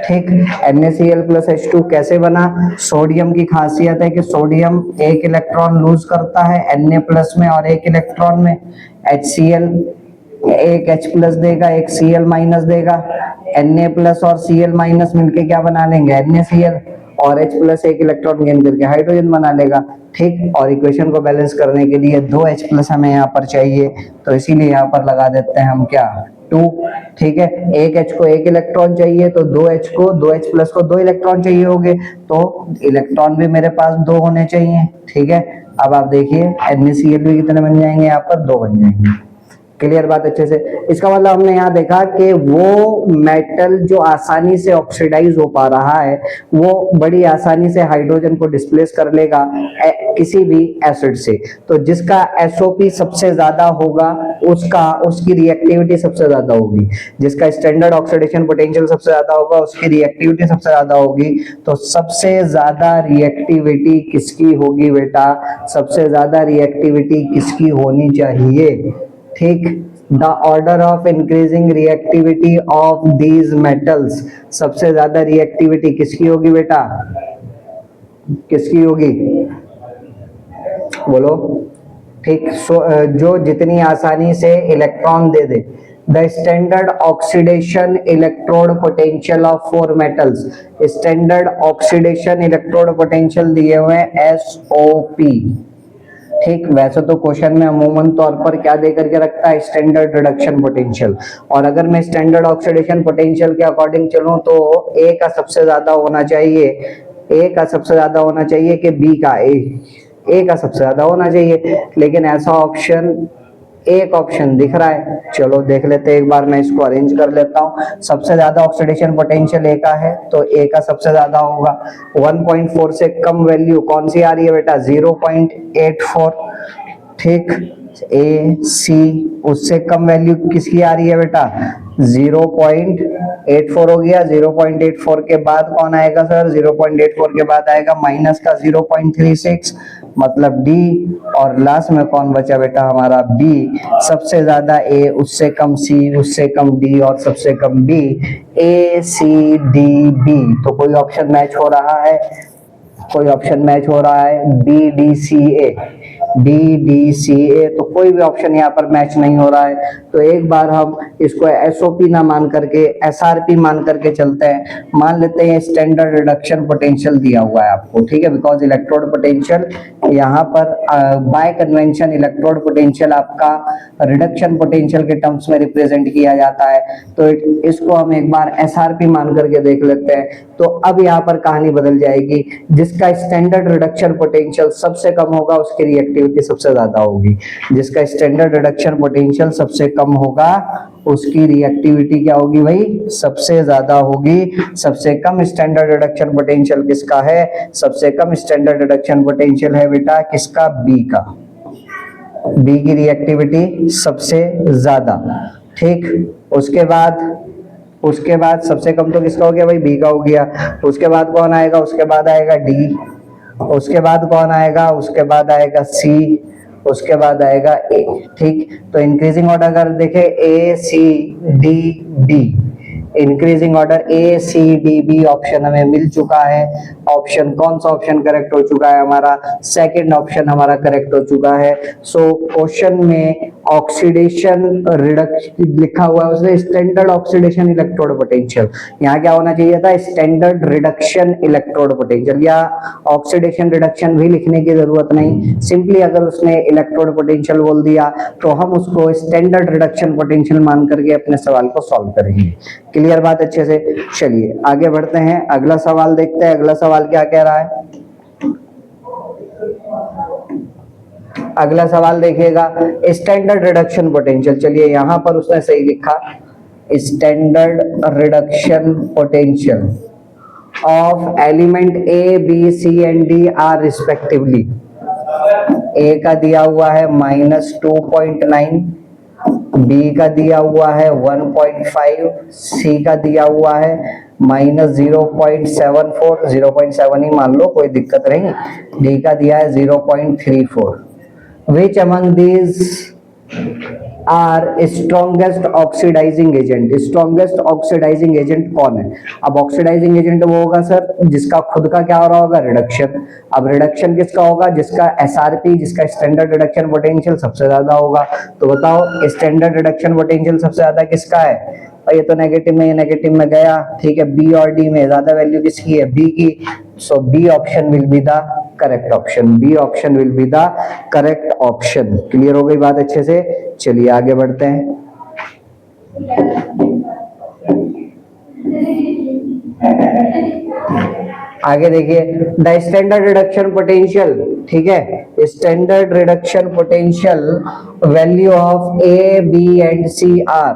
ठीक, NaCl + H2 कैसे बना? सोडियम की खासियत है कि सोडियम एक इलेक्ट्रॉन लूज करता है Na+ में और एक इलेक्ट्रॉन में। HCl एक H+ देगा, एक Cl- देगा, Na+ और Cl- मिलके क्या बना लेंगे? NaCl, और H+ एक इलेक्ट्रॉन गेन करके हाइड्रोजन बना लेगा। ठीक, और इक्वेशन को बैलेंस करने के लिए 2 H+ हमें यहाँ पर चाहिए, तो इसीलिए यहाँ पर लगा देते हैं हम क्या? 2। ठीक है, एक H को एक इलेक्ट्रॉन चाहिए तो 2H को 2H+ को 2 इलेक्ट्रॉन चाहिए होंगे, तो इलेक्ट्रॉन भी मेरे पास 2 होने चाहिए। ठीक है, अब आप देखिए NaCl भी कितने बन जाएंगे? यहाँ पर 2 बन जाएंगे। क्लियर बात अच्छे से। इसका मतलब हमने यहाँ देखा कि वो मेटल जो आसानी से ऑक्सीडाइज हो पा रहा है वो बड़ी आसानी से हाइड्रोजन को डिस्प्लेस कर लेगा किसी भी एसिड से। तो जिसका एसओपी सबसे ज्यादा होगा उसकी रिएक्टिविटी सबसे ज्यादा होगी, जिसका स्टैंडर्ड ऑक्सीडेशन पोटेंशियल सबसे ज्यादा होगा उसकी रिएक्टिविटी सबसे ज्यादा होगी। तो सबसे ज्यादा रिएक्टिविटी किसकी होगी बेटा, सबसे ज्यादा रिएक्टिविटी किसकी होनी चाहिए, ठीक। The order of increasing reactivity of these metals, सबसे ज्यादा रिएक्टिविटी किसकी होगी बेटा, किसकी होगी बोलो, ठीक। जो जितनी आसानी से electron they they. The standard oxidation electrode potential of 4 metals, standard oxidation electrode potential दिए हुए एसओपी, ठीक। वैसे तो क्वेश्चन में अमूमन तौर पर क्या दे करके रखता है, स्टैंडर्ड रिडक्शन पोटेंशियल। और अगर मैं स्टैंडर्ड ऑक्सीडेशन पोटेंशियल के अकॉर्डिंग चलूं तो ए का सबसे ज्यादा होना चाहिए, ए का सबसे ज्यादा होना चाहिए कि बी का, ए का सबसे ज्यादा होना चाहिए। लेकिन ऐसा ऑप्शन एक ऑप्शन दिख रहा है, चलो देख लेते हैं एक बार, मैं इसको अरेंज कर लेता हूँ। सबसे ज्यादा ऑक्सीडेशन पोटेंशियल ए का है तो ए का सबसे ज्यादा होगा। 1.4 से कम वैल्यू कौन सी आ रही है बेटा, 0.84, ठीक। ए सी, उससे कम वैल्यू किसकी आ रही है बेटा, 0.84 हो गया। 0.84 के बाद कौन आएगा सर, 0.84 के बाद आएगा माइनस का 0.36 मतलब डी, और लास्ट में कौन बचा बेटा हमारा बी। सबसे ज्यादा ए, उससे कम सी, उससे कम डी और सबसे कम बी, ए सी डी बी। तो कोई ऑप्शन मैच हो रहा है, कोई ऑप्शन मैच हो रहा है, बी डी सी ए, डी डी सी ए, तो कोई भी ऑप्शन यहाँ पर मैच नहीं हो रहा है। तो एक बार हम इसको एसओपी ना मान करके एसआरपी मान करके चलते हैं। मान लेते हैं स्टैंडर्ड रिडक्शन पोटेंशियल दिया हुआ है आपको, ठीक है, बिकॉज इलेक्ट्रोड पोटेंशियल यहाँ पर बाय कन्वेंशन इलेक्ट्रोड पोटेंशियल आपका रिडक्शन पोटेंशियल के टर्म्स में रिप्रेजेंट किया जाता है। तो इसको हम एक बार एसआरपी मान करके देख लेते हैं। तो अब यहाँ पर कहानी बदल जाएगी, जिसका स्टैंडर्ड रिडक्शन पोटेंशियल सबसे कम होगा उसकी रिएक्टिविटी सबसे ज्यादा होगी, जिसका स्टैंडर्ड रिडक्शन पोटेंशियल सबसे कम होगा उसकी रिएक्टिविटी क्या होगी भाई, सबसे ज्यादा होगी। सबसे कम स्टैंडर्ड रिडक्शन पोटेंशियल किसका है, सबसे कम स्टैंडर्ड रिडक्शन पोटेंशियल है बेटा किसका, बी का। बी की रिएक्टिविटी सबसे ज्यादा, ठीक। उसके बाद सबसे कम तो किसका हो गया भाई, बी का हो गया। उसके बाद कौन आएगा, उसके बाद आएगा डी, उसके बाद कौन आएगा, उसके बाद आएगा सी, उसके बाद आएगा ए, ठीक। तो इंक्रीजिंग ऑर्डर अगर देखें A C D D, increasing order A C D B option हमें मिल चुका है। ऑप्शन कौन सा ऑप्शन करेक्ट हो चुका है हमारा, सेकंड ऑप्शन हमारा करेक्ट हो चुका है। सो क्वेश्चन में ऑक्सीडेशन रिडक्शन लिखा हुआ है उसने स्टैंडर्ड ऑक्सीडेशन इलेक्ट्रोड पोटेंशियल, यहाँ क्या होना चाहिए था, स्टैंडर्ड रिडक्शन इलेक्ट्रोड पोटेंशियल, या ऑक्सीडेशन रिडक्शन भी लिखने की जरूरत नहीं, सिंपली अगर उसने इलेक्ट्रोड पोटेंशियल बोल दिया तो हम उसको स्टैंडर्ड रिडक्शन पोटेंशियल मान करके अपने सवाल को सॉल्व करेंगे। क्लियर बात अच्छे से। चलिए आगे बढ़ते हैं, अगला सवाल देखते हैं। अगला सवाल क्या कह रहा है, अगला सवाल देखिएगा, स्टैंडर्ड रिडक्शन पोटेंशियल। चलिए यहां पर उसने सही लिखा, standard reduction potential of element A B C and D are respectively. A का दिया हुआ है -2.9, बी का दिया हुआ है 1.5, सी का दिया हुआ है -0.74, 0.7 ही मान लो कोई दिक्कत नहीं, डी का दिया है 0.34। Which among these are strongest oxidizing agent? Strongest oxidizing agent कौन है? अब ऑक्सीडाइजिंग एजेंट वो होगा सर जिसका खुद का क्या हो रहा होगा, रिडक्शन। अब रिडक्शन किसका होगा, जिसका एसआरपी, जिसका स्टैंडर्ड रिडक्शन पोटेंशियल सबसे ज्यादा होगा। तो बताओ स्टैंडर्ड रिडक्शन पोटेंशियल सबसे ज्यादा किसका है, और ये तो नेगेटिव में, ये नेगेटिव में गया, ठीक है। बी और डी में ज्यादा वैल्यू किसकी है, बी की। So B option will be the correct option, B option will be the correct option. Clear हो गई बात अच्छे से। चलिए आगे बढ़ते हैं। आगे देखिए, द स्टैंडर्ड रिडक्शन पोटेंशियल, ठीक है, standard reduction potential value of A B and C are,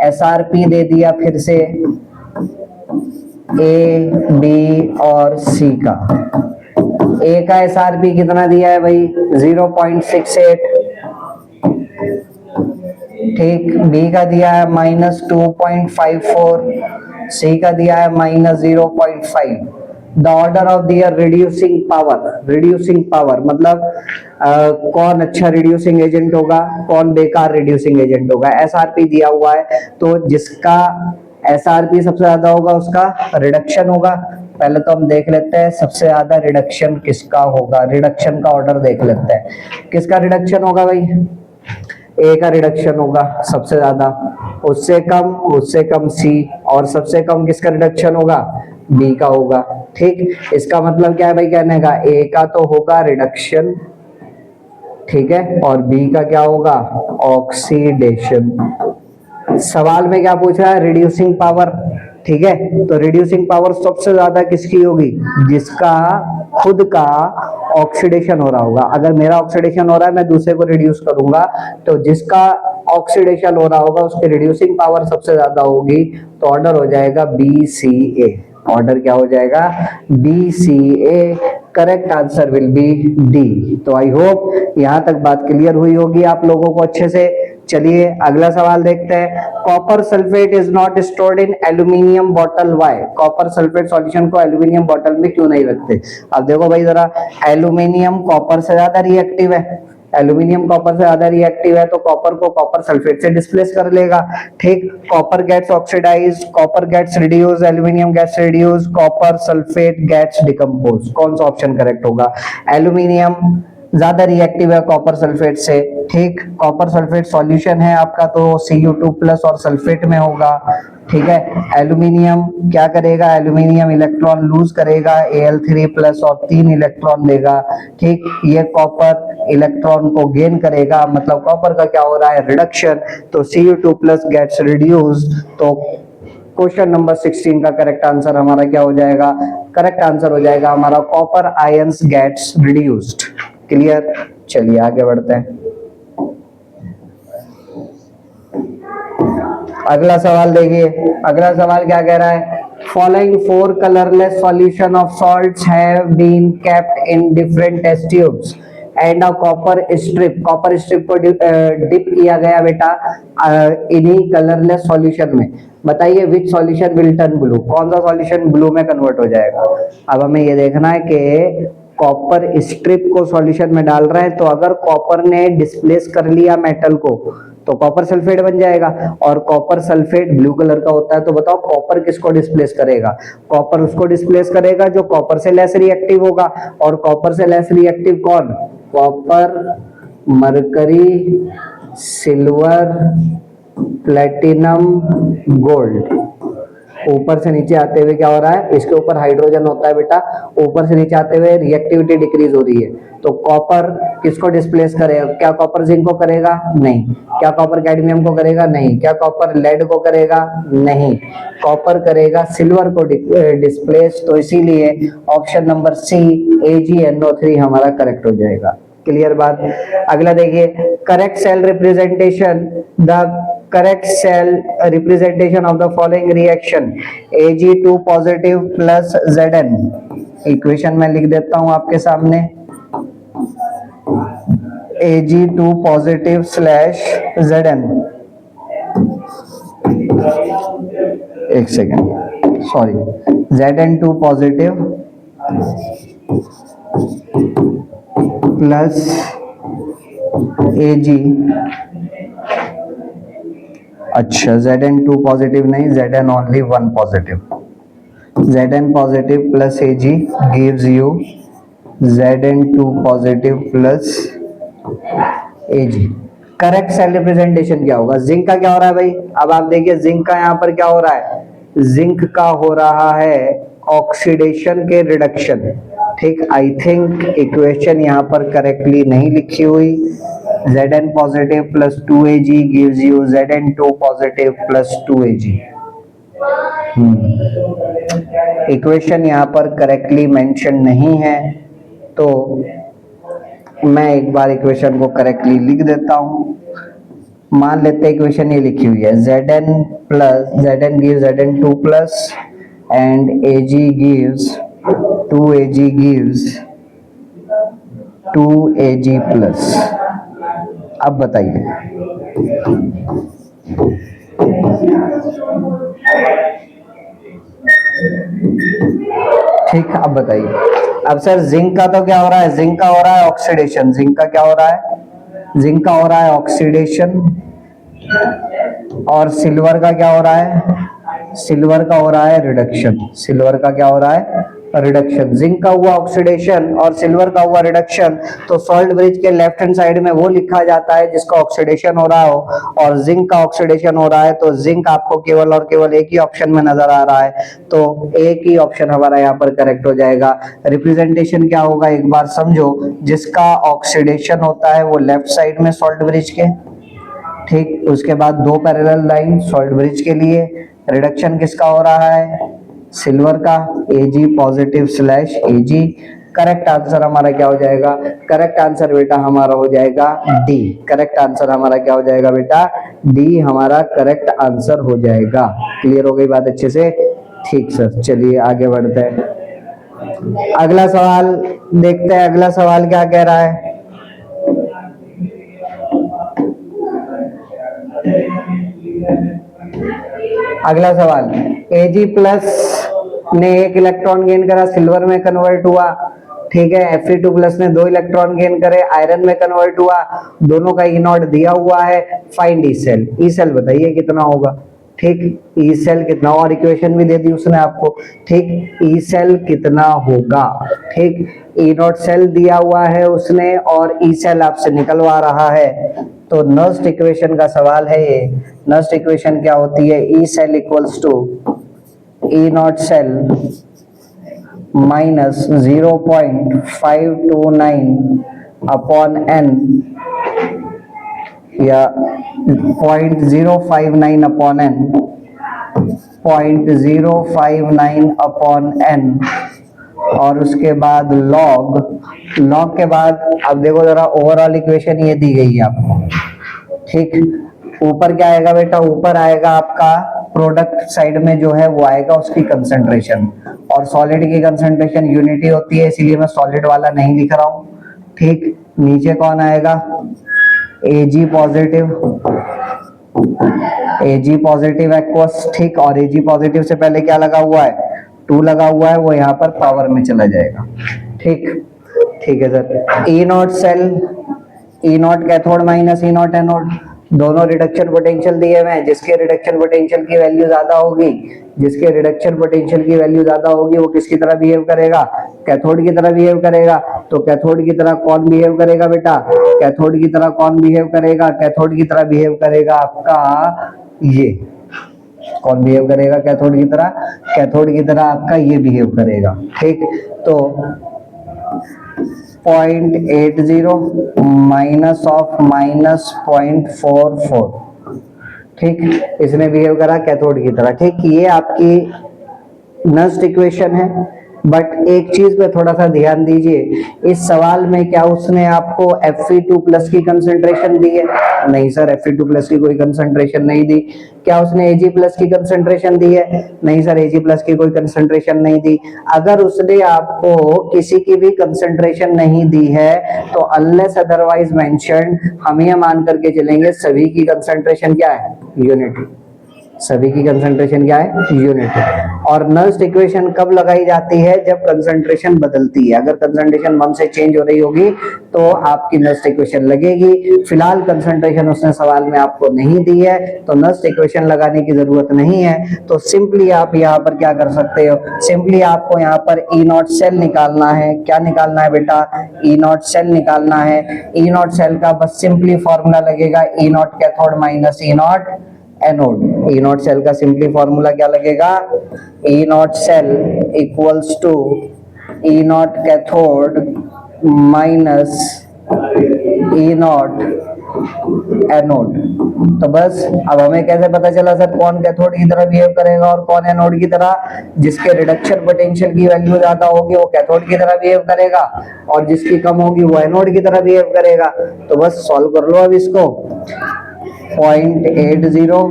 SRP दे दिया फिर से ए बी और सी का। ए का एसआरपी कितना दिया है भाई 0.68, ठीक, बी का दिया है -2.54, सी का दिया है -0.5। The order of their reducing power, reducing power मतलब कौन अच्छा रिड्यूसिंग एजेंट होगा, कौन बेकार रिड्यूसिंग एजेंट होगा। एसआरपी दिया हुआ है तो जिसका एसआरपी सबसे ज्यादा होगा उसका रिडक्शन होगा। पहले तो हम देख लेते हैं सबसे ज्यादा रिडक्शन किसका होगा, रिडक्शन का ऑर्डर देख लेते हैं। किसका रिडक्शन होगा भाई, ए का रिडक्शन होगा सबसे ज्यादा, उससे कम सी, और सबसे कम किसका रिडक्शन होगा, बी का होगा। ठीक, इसका मतलब क्या है भाई कहने का, ए का तो होगा रिडक्शन, ठीक है, और बी का क्या होगा, ऑक्सीडेशन। सवाल में क्या पूछ रहा है, रिड्यूसिंग पावर, ठीक है, तो रिड्यूसिंग पावर सबसे ज्यादा किसकी होगी, जिसका खुद का ऑक्सीडेशन हो रहा होगा। अगर मेरा ऑक्सीडेशन हो रहा है मैं दूसरे को रिड्यूस करूंगा, तो जिसका ऑक्सीडेशन हो रहा होगा उसकी रिड्यूसिंग पावर सबसे ज्यादा होगी, तो ऑर्डर हो जाएगा BCA। ऑर्डर क्या हो जाएगा, BCA। Correct answer will be D. तो आई होप यहां तक बात क्लियर हुई होगी आप लोगों को अच्छे से। चलिए अगला सवाल देखते हैं। Copper sulphate is not stored in aluminium bottle, why? Copper sulphate solution को एल्यूमिनियम बॉटल में क्यों नहीं रखते? अब देखो भाई जरा, एल्यूमिनियम कॉपर से ज्यादा रिएक्टिव है, एल्यूमिनियम कॉपर से ज्यादा रिएक्टिव है, तो कॉपर को कॉपर सल्फेट से डिस्प्लेस कर लेगा। ठीक, copper gets oxidize, copper gets reduce, aluminium gets reduce, copper sulphate gets decompose. कौन सा ऑप्शन करेक्ट होगा? एल्यूमिनियम ज्यादा रिएक्टिव है कॉपर सल्फेट से। ठीक, कॉपर सल्फेट सॉल्यूशन है आपका तो Cu2+ और सल्फेट में होगा। ठीक है, एल्यूमिनियम क्या करेगा, एल्यूमिनियम इलेक्ट्रॉन लूज करेगा, Al3+ और 3 इलेक्ट्रॉन देगा। ठीक, ये कॉपर इलेक्ट्रॉन को गेन करेगा, मतलब कॉपर का क्या हो रहा है, रिडक्शन, तो Cu2+ गेट्स रिड्यूस। तो क्वेश्चन नंबर 16 का करेक्ट आंसर हमारा क्या हो जाएगा, करेक्ट आंसर हो जाएगा हमारा copper ions gets reduced. Clear, चलिए आगे बढ़ते हैं। अगला सवाल देखिए, अगला सवाल क्या कह रहा है, following 4 colourless solution of salts have been kept in different test tubes and a copper strip, copper strip को डिप किया गया बेटा इन्हीं कलरलेस सॉल्यूशन में। बताइए which solution will turn blue, कौन सा सॉल्यूशन ब्लू में कन्वर्ट हो जाएगा? अब हमें ये देखना है कि कॉपर स्ट्रिप को सॉल्यूशन में डाल रहे हैं, तो अगर कॉपर ने डिस्प्लेस कर लिया मेटल को तो कॉपर सल्फेट बन जाएगा, और कॉपर सल्फेट ब्लू कलर का होता है। तो बताओ कॉपर किसको डिस्प्लेस करेगा? कॉपर उसको डिस्प्लेस करेगा जो कॉपर से लेस रिएक्टिव होगा, और कॉपर से लेस रिएक्टिव कौन? Copper, mercury, silver, platinum, gold. ऊपर से नीचे आते हुए क्या हो रहा है, इसके ऊपर हाइड्रोजन होता है बेटा, ऊपर से नीचे आते हुए रिएक्टिविटी डिक्रीज हो रही है। तो कॉपर किसको डिस्प्लेस करेगा? क्या कॉपर जिंक को करेगा? नहीं। क्या कॉपर कैडमियम को करेगा? नहीं। क्या कॉपर लेड को करेगा? नहीं। कॉपर करेगा सिल्वर को डिस्प्लेस, तो इसीलिए ऑप्शन नंबर सी AgNO3 हमारा करेक्ट हो जाएगा। क्लियर बात। अगला देखिए, correct cell representation, the correct cell representation of the following reaction Ag2 positive plus Zn। Equation में लिख देता हूं आपके सामने, Ag2 positive slash Zn। एक second, sorry, Zn2 positive plus Ag, अच्छा Zn2 पॉजिटिव नहीं, Zn only 1 positive, Zn positive plus Ag gives you Zn2 positive plus Ag। Correct cell representation क्या होगा? जिंक का क्या हो रहा है भाई? अब आप देखिए जिंक का यहाँ पर क्या हो रहा है, जिंक का हो रहा है ऑक्सीडेशन के रिडक्शन। ठीक, आई थिंक इक्वेशन यहाँ पर करेक्टली नहीं लिखी हुई। Zn positive plus 2Ag gives you Zn2 positive plus 2Ag। Equation यहाँ पर करेक्टली मेंशन नहीं है, तो मैं एक बार इक्वेशन को करेक्टली लिख देता हूँ। मान लेते हैं इक्वेशन ये लिखी हुई है Zn gives Zn2 plus and Ag gives 2Ag gives 2Ag plus। अब बताइए ठीक, अब बताइए। अब सर जिंक का तो क्या हो रहा है, जिंक का हो रहा है ऑक्सीडेशन, जिंक का क्या हो रहा है, जिंक का हो रहा है ऑक्सीडेशन, और सिल्वर का क्या हो रहा है, सिल्वर का हो रहा है रिडक्शन, सिल्वर का क्या हो रहा है रिडक्शन। जिंक का हुआ ऑक्सीडेशन और सिल्वर का हुआ रिडक्शन, तो सॉल्ट ब्रिज के लेफ्ट हैंड साइड में वो लिखा जाता है जिसका ऑक्सीडेशन हो रहा हो, और जिंक का ऑक्सीडेशन हो रहा है तो जिंक आपको केवल और केवल एक ही ऑप्शन में नजर आ रहा है, तो एक ही ऑप्शन हमारा यहाँ पर करेक्ट हो जाएगा। रिप्रेजेंटेशन क्या होगा एक बार समझो, जिसका ऑक्सीडेशन होता है वो लेफ्ट साइड में सॉल्ट ब्रिज के, ठीक, उसके बाद दो पैरेलल लाइन सॉल्ट ब्रिज के लिए, रिडक्शन किसका हो रहा है सिल्वर का, Ag positive slash Ag। Correct answer हमारा क्या हो जाएगा, करेक्ट आंसर बेटा हमारा हो जाएगा डी, करेक्ट आंसर हमारा क्या हो जाएगा बेटा डी, हमारा करेक्ट आंसर हो जाएगा। क्लियर हो गई बात अच्छे से, ठीक सर, चलिए आगे बढ़ते हैं। अगला सवाल देखते हैं, अगला सवाल क्या कह रहा है। अगला सवाल, Ag प्लस ने एक इलेक्ट्रॉन गेन करा, सिल्वर में कन्वर्ट हुआ, ठीक है। Fe2 प्लस ने दो इलेक्ट्रॉन गेन करे, आयरन में कन्वर्ट हुआ, दोनों का ई नॉट दिया हुआ है, find E cell. E cell बताइए कितना होगा, ठीक, ई सेल कितना, और इक्वेशन भी दे दी उसने आपको, ठीक, ई सेल कितना होगा, ठीक, ई नॉट सेल दिया हुआ है उसने और ई सेल आपसे निकलवा रहा है, तो नर्स्ट इक्वेशन का सवाल है ये। नर्स्ट इक्वेशन क्या होती है, E cell equals to E naught cell minus 0.529 upon N, या 0.059 अपॉन एन, 0.059 अपॉन एन, और उसके बाद लॉग, लॉग के बाद अब देखो जरा ओवरऑल इक्वेशन ये दी गई है आपको, ठीक। ऊपर क्या आएगा बेटा, ऊपर आएगा आपका प्रोडक्ट साइड में जो है वो आएगा उसकी कंसंट्रेशन, और सॉलिड की कंसंट्रेशन यूनिटी होती है इसीलिए मैं सॉलिड वाला नहीं लिख रहा हूँ, ठीक। नीचे कौन आएगा, Ag positive, Ag positive aqueous, ठीक, और Ag पॉजिटिव से पहले क्या लगा हुआ है 2 लगा हुआ है, वो यहाँ पर पावर में चला जाएगा, ठीक, ठीक है sir. E naught cell, E naught cathode minus E naught anode, दोनों रिडक्शन पोटेंशियल दिए हुए हैं, जिसके रिडक्शन पोटेंशियल की वैल्यू ज्यादा होगी, जिसके रिडक्शन पोटेंशियल की वैल्यू ज्यादा होगी वो किसकी तरह बिहेव करेगा, कैथोड की तरह बिहेव करेगा। तो कैथोड की तरह कौन बिहेव करेगा बेटा, कैथोड की तरह कौन बिहेव करेगा, कैथोड की तरह बिहेव करेगा आपका ये, कौन बिहेव करेगा कैथोड की तरह, कैथोड की तरह आपका ये बिहेव करेगा, ठीक। तो 0.80 माइनस ऑफ माइनस 0.44, ठीक, इसने बिहेव करा कैथोड की तरह, ठीक। ये आपकी नस्ट इक्वेशन है, बट एक चीज पे थोड़ा सा ध्यान दीजिए, इस सवाल में क्या उसने आपको Fe2 प्लस की कंसंट्रेशन दी है, नहीं सर Fe2 प्लस की कोई कंसंट्रेशन नहीं दी। क्या उसने Ag प्लस की कंसंट्रेशन दी है, नहीं सर Ag प्लस की कोई कंसंट्रेशन नहीं दी। अगर उसने आपको किसी की भी कंसंट्रेशन नहीं दी है तो अनलेस अदरवाइज मेंशन्ड हम ये मान करके चलेंगे सभी की कंसंट्रेशन क्या है, यूनिटी, सभी की कंसंट्रेशन क्या है, यूनिटी। और नस्ट इक्वेशन कब लगाई जाती है, जब कंसंट्रेशन बदलती है। अगर कंसंट्रेशन 1 से चेंज हो रही होगी तो आपकी नस्ट इक्वेशन लगेगी। फिलहाल कंसंट्रेशन उसने सवाल में आपको नहीं दी है तो नस्ट इक्वेशन लगाने की जरूरत नहीं है। तो सिंपली आप यहाँ पर क्या कर सकते हो, सिंपली आपको यहाँ पर ई नॉट सेल निकालना है। क्या निकालना है बेटा, ई नॉट सेल निकालना है। ई नॉट सेल का बस सिंपली फॉर्मूला लगेगा E naught cathode minus E naught anode. E naught cell का सिंपली फॉर्मूला क्या लगेगा, E naught cell equals to E naught cathode minus E naught anode. तो बस अब हमें कैसे पता चला सर कौन कैथोड की तरह बिहेव करेगा और कौन एनोड की तरह? जिसके रिडक्शन पोटेंशियल की वैल्यू ज्यादा होगी वो कैथोड की तरह बिहेव करेगा और जिसकी कम होगी वो एनोड की तरह बिहेव करेगा। तो बस सॉल्व कर लो अब इसको। 0.80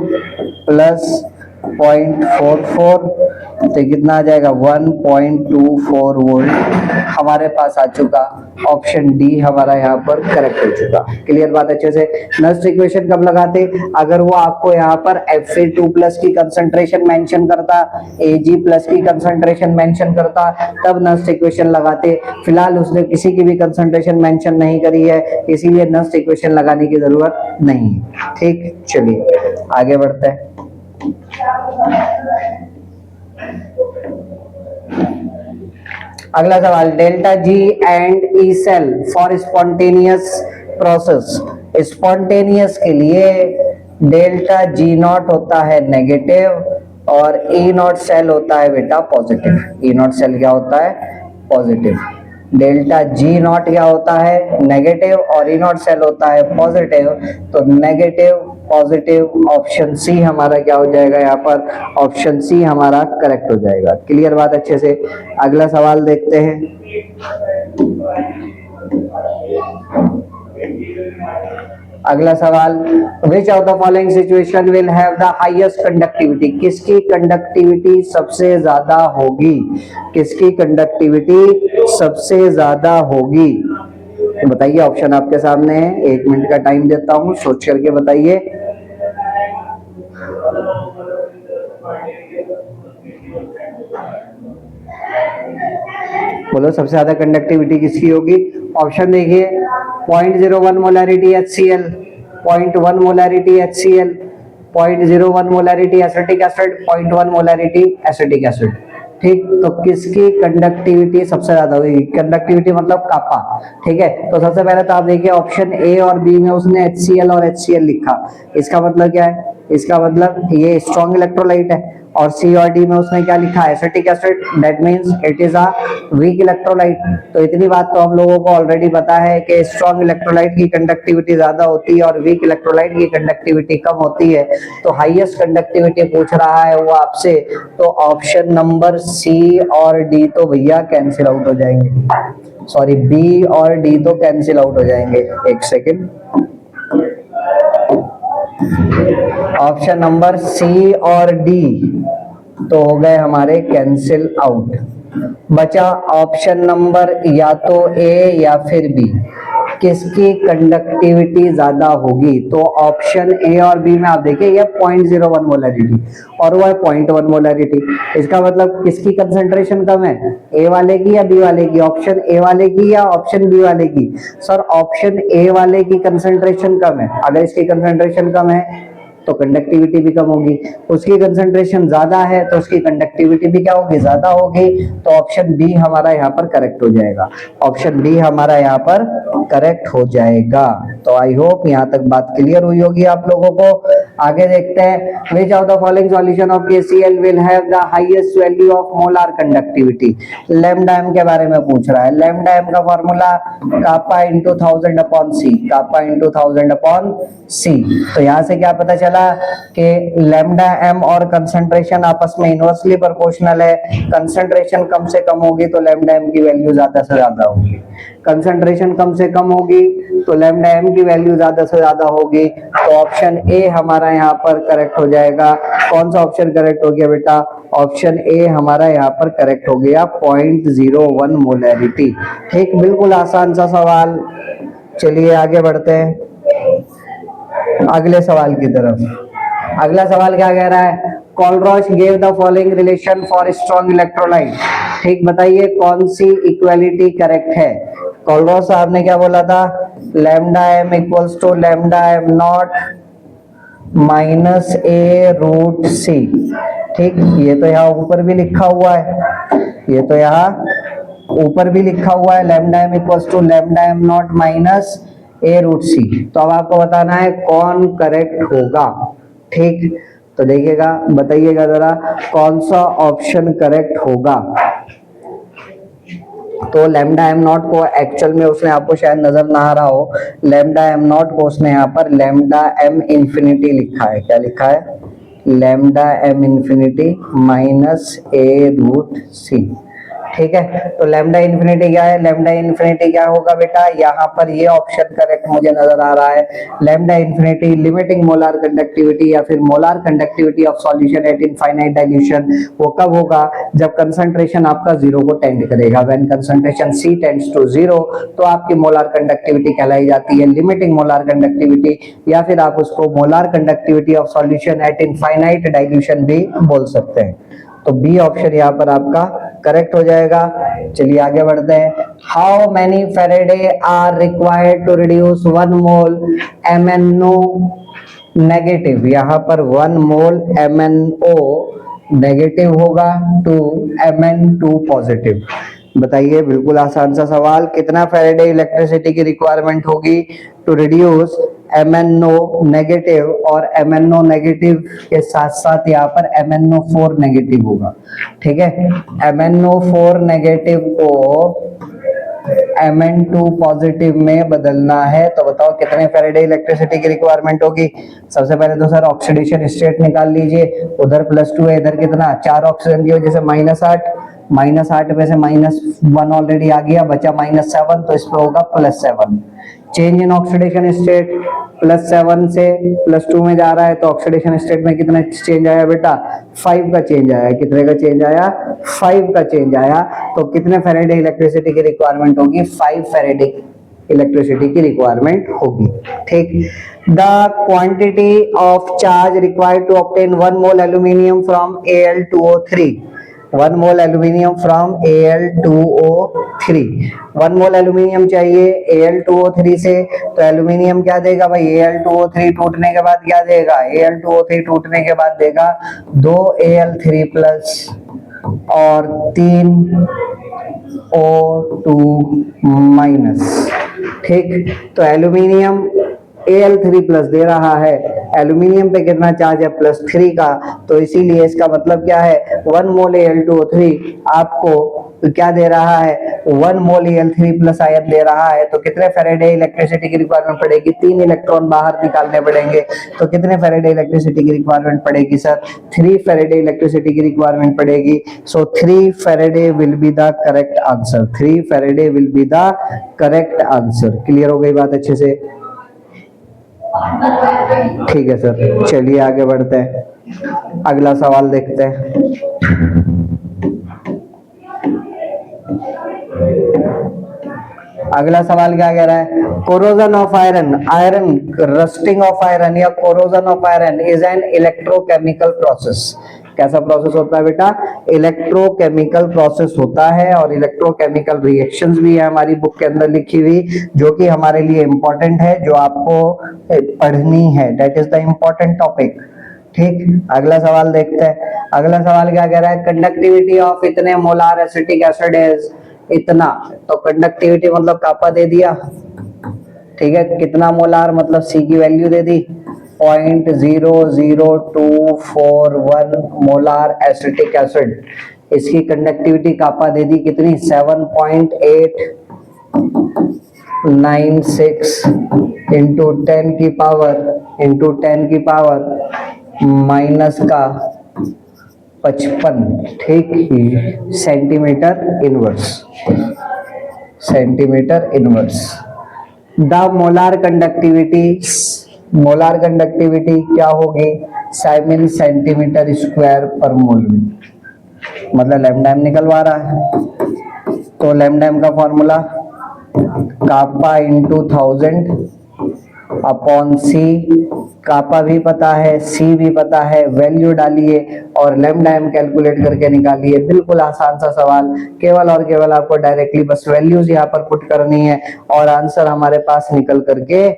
प्लस 0.44 तो कितना आ जाएगा 1.24 वोल्ट हमारे पास आ चुका। ऑप्शन डी हमारा यहाँ पर करेक्ट हो चुका। क्लियर बात अच्छे से? नेक्स्ट इक्वेशन कब लगाते? अगर वो आपको यहाँ पर Fa2+ की कंसंट्रेशन मेंशन करता, Ag+ की कंसंट्रेशन मेंशन करता, तब नेक्स्ट इक्वेशन लगाते। फिलहाल उसने किसी की भी कंसंट्रेशन मेंशन नहीं करी है, इसीलिए नेक्स्ट इक्वेशन लगाने की जरूरत नहीं है। ठीक, चलिए आगे बढ़ते हैं। अगला सवाल, delta G and E cell for spontaneous process. Spontaneous के लिए डेल्टा जी नॉट होता है नेगेटिव और ई नॉट सेल होता है बेटा पॉजिटिव। ई नॉट सेल क्या होता है? पॉजिटिव। डेल्टा जी नॉट क्या होता है? नेगेटिव और ई नॉट सेल होता है पॉजिटिव। तो नेगेटिव पॉजिटिव, ऑप्शन सी हमारा क्या हो जाएगा यहाँ पर? ऑप्शन सी हमारा करेक्ट हो जाएगा। क्लियर बात अच्छे से? अगला सवाल देखते हैं। अगला सवाल, विच of the following situation will have the highest conductivity? किसकी कंडक्टिविटी सबसे ज्यादा होगी? किसकी कंडक्टिविटी सबसे ज्यादा होगी? बताइए, ऑप्शन आपके सामने है, 1 मिनट का टाइम देता हूं, सोच करके बताइए। बोलो सबसे ज्यादा कंडक्टिविटी किसकी होगी? ऑप्शन देखिए, 0.01 molarity HCl, 0.1 molarity HCl, 0.01 molarity acetic acid, 0.1 molarity acetic acid. ठीक, तो किसकी कंडक्टिविटी सबसे ज्यादा होगी? कंडक्टिविटी मतलब कापा। ठीक है, तो सबसे पहले तो आप देखिए ऑप्शन ए और बी में उसने HCl और HCl लिखा। इसका मतलब क्या है? इसका मतलब ये स्ट्रॉन्ग इलेक्ट्रोलाइट है। और सी और डी में उसने क्या लिखा? Acetic acid. That means it is a weak electrolyte. तो इतनी बात तो हम लोगों को ऑलरेडी पता है कि स्ट्रॉन्ग इलेक्ट्रोलाइट की कंडक्टिविटी ज्यादा होती है और वीक इलेक्ट्रोलाइट की कंडक्टिविटी कम होती है। तो हाईएस्ट कंडक्टिविटी पूछ रहा है वो आपसे, तो ऑप्शन नंबर सी और डी तो भैया कैंसिल आउट हो जाएंगे। सॉरी, बी और डी तो कैंसिल आउट हो जाएंगे। एक सेकेंड, ऑप्शन नंबर सी और डी तो हो गए हमारे कैंसिल आउट। बचा ऑप्शन नंबर या तो ए या फिर बी। किसकी कंडक्टिविटी ज्यादा होगी? तो ऑप्शन ए और बी में आप देखिए, ये 0.01 मोलैरिटी और वो है 0.1 मोलैरिटी। इसका मतलब किसकी कंसंट्रेशन कम है? ए वाले की या बी वाले की? ऑप्शन ए वाले की या ऑप्शन बी वाले की? सर ऑप्शन ए वाले की कंसंट्रेशन कम है। अगर इसकी कंसंट्रेशन कम है तो कंडक्टिविटी भी कम होगी। उसकी कंसंट्रेशन ज्यादा है तो उसकी कंडक्टिविटी भी क्या होगी? ज्यादा होगी। तो ऑप्शन बी हमारा यहाँ पर करेक्ट हो जाएगा। ऑप्शन बी हमारा यहाँ पर करेक्ट हो जाएगा। तो आई होप यहाँ तक बात क्लियर हुई होगी आप लोगों को। आगे देखते हैं, which of the following solution of KCl will have the highest value of molar conductivity? Lambda M के बारे में पूछ रहा है। लैम्डा एम का formula kappa into 1000 upon C, kappa into 1000 upon C. तो यहाँ से क्या पता चला कि लैम्डा एम और कंसंट्रेशन आपस में इनवर्सली प्रोपोर्शनल है। कंसंट्रेशन कम से कम होगी तो लैम्डा एम की वैल्यू ज्यादा से ज्यादा होगी। कंसंट्रेशन कम से कम होगी तो लैम्डा एम की वैल्यू ज्यादा से ज्यादा होगी। तो ऑप्शन ए हमारा यहाँ पर करेक्ट हो जाएगा। कौन सा ऑप्शन करेक्ट हो गया बेटा? ऑप्शन ए हमारा यहाँ पर करेक्ट हो गया, 0.01 मोलैरिटी। ठीक, बिल्कुल आसान सा सवाल। चलिए आगे बढ़ते हैं अगले सवाल की तरफ। अगला सवाल क्या कह रहा है? Kohlrausch gave the following relation for strong electrolyte. ठीक, बताइए कौन सी इक्वालिटी करेक्ट है? कोलरॉच साहब ने क्या बोला था? Lambda M equals to lambda M naught minus A root C. ठीक, ये तो यहाँ ऊपर भी लिखा हुआ है, ये तो यहाँ ऊपर भी लिखा हुआ है, lambda M equals to lambda M naught minus A root C. तो अब आपको बताना है कौन करेक्ट होगा। ठीक, तो देखिएगा, बताइएगा जरा कौन सा ऑप्शन करेक्ट होगा। तो लैम्डा एम नॉट को एक्चुअल में उसने आपको शायद नजर ना आ रहा हो, लैम्डा एम नॉट को उसने यहाँ पर लैम्डा एम इंफिनिटी लिखा है। क्या लिखा है? Lambda M infinity minus A root C. ठीक है, तो लैम्डा इन्फिनिटी क्या है? लैम्डा इन्फिनिटी क्या होगा बेटा? यहाँ पर ये ऑप्शन करेक्ट मुझे नजर आ रहा है। Lambda infinity limiting molar conductivity या फिर molar conductivity of solution at infinite dilution, वो कब होगा? जब कंसंट्रेशन आपका जीरो को टेंड करेगा। When concentration C tends to zero, तो आपकी मोलार कंडक्टिविटी कहलाई जाती है लिमिटिंग मोलार कंडक्टिविटी, या फिर आप उसको molar conductivity of solution at infinite dilution भी बोल सकते हैं। तो बी ऑप्शन यहाँ पर आपका करेक्ट हो जाएगा। चलिए आगे बढ़ते हैं। How many faraday are required to reduce 1 mole MnO negative? यहाँ पर 1 मोल MnO नेगेटिव होगा टू Mn2 पॉजिटिव। बताइए, बिल्कुल आसान सा सवाल। कितना फेरेडे इलेक्ट्रिसिटी की रिक्वायरमेंट होगी टू रिड्यूस MnO नेगेटिव, और MnO नेगेटिव के साथ साथ यहाँ पर MnO4 नेगेटिव होगा। ठीक है, MnO4 नेगेटिव को Mn2 पॉजिटिव में बदलना है, तो बताओ कितने फेरेडे इलेक्ट्रिसिटी की रिक्वायरमेंट होगी? सबसे पहले तो सर ऑक्सीडेशन स्टेट निकाल लीजिए। उधर +2 है, इधर कितना? 4 ऑक्सीजन की वजह से -8, -8 में से -1 ऑलरेडी आ गया, बचा -7, तो इसमें होगा +7। चेंज इन ऑक्सीडेशन स्टेट, +7 से +2 में जा रहा है, तो ऑक्सीडेशन स्टेट में कितना चेंज आया बेटा? 5 का चेंज आया। कितने का चेंज आया? 5 का चेंज आया। तो कितने फेरेडे इलेक्ट्रिसिटी की रिक्वायरमेंट होगी? 5 फेरेडे इलेक्ट्रिसिटी की रिक्वायरमेंट होगी। ठीक, the quantity of charge required to obtain 1 mole aluminium from Al2O3, 1 mole aluminium from Al2O3, 1 mole aluminium चाहिए Al2O3 से, तो एल्यूमिनियम क्या देगा भाई? Al2O3 टूटने के बाद क्या देगा? Al2O3 टूटने के बाद देगा 2 Al3 प्लस और 3 O2 माइनस। ठीक, तो एल्यूमिनियम Al3 प्लस दे रहा है, एल्यूमिनियम पे कितना चार्ज है? +3 का, तो इसीलिए इसका मतलब क्या है? 1 मोल Al2O3 आपको क्या दे रहा है? 1 मोल Al3 प्लस आयन दे रहा है। तो कितने फेरेडे इलेक्ट्रिसिटी की रिक्वायरमेंट पड़ेगी? 3 इलेक्ट्रॉन बाहर निकालने पड़ेंगे, तो कितने फेरेडे इलेक्ट्रिसिटी की रिक्वायरमेंट पड़ेगी सर? 3 फेरेडे इलेक्ट्रिसिटी की रिक्वायरमेंट पड़ेगी। सो 3 Faraday will be the correct answer. 3 Faraday will be the correct answer. Clear हो गई बात अच्छे से? ठीक है सर, चलिए आगे बढ़ते हैं। अगला सवाल देखते हैं। अगला सवाल क्या कह रहा है? Corrosion of iron, iron rusting of iron या corrosion of iron is an electrochemical process. कैसा प्रोसेस होता है बेटा? इलेक्ट्रोकेमिकल प्रोसेस होता है, और इलेक्ट्रोकेमिकल रिएक्शंस भी है हमारी बुक के अंदर लिखी हुई, जो कि हमारे लिए इंपॉर्टेंट है, जो आपको पढ़नी है। That is the important topic. ठीक, अगला सवाल देखते हैं। अगला सवाल क्या कह रहा है? कंडक्टिविटी ऑफ इतने मोलार एसिटिक एसिड इज इतना, तो कंडक्टिविटी मतलब कापा दे दिया। ठीक है, कितना मोलार मतलब C की वैल्यू दे दी, 0.00241 मोलार एसिटिक एसिड। इसकी कंडक्टिविटी कापा दे दी कितनी? 7.896 इंटू 10 की पावर माइनस का 55, ठीक, centimetre inverse. The molar conductivity क्या होगी? 7 सेंटीमीटर स्क्वायर पर मोल में, मतलब लैम्डा एम निकलवा रहा है, तो लैम्डा एम का formula kappa into 1000 upon C. कापा भी पता है, सी भी पता है, वैल्यू डालिए और लैम्डा एम कैलकुलेट करके निकालिए। बिल्कुल आसान सा सवाल, केवल और केवल आपको डायरेक्टली बस वैल्यूज यहाँ पर पुट करनी है और आंसर हमारे पास निकल करके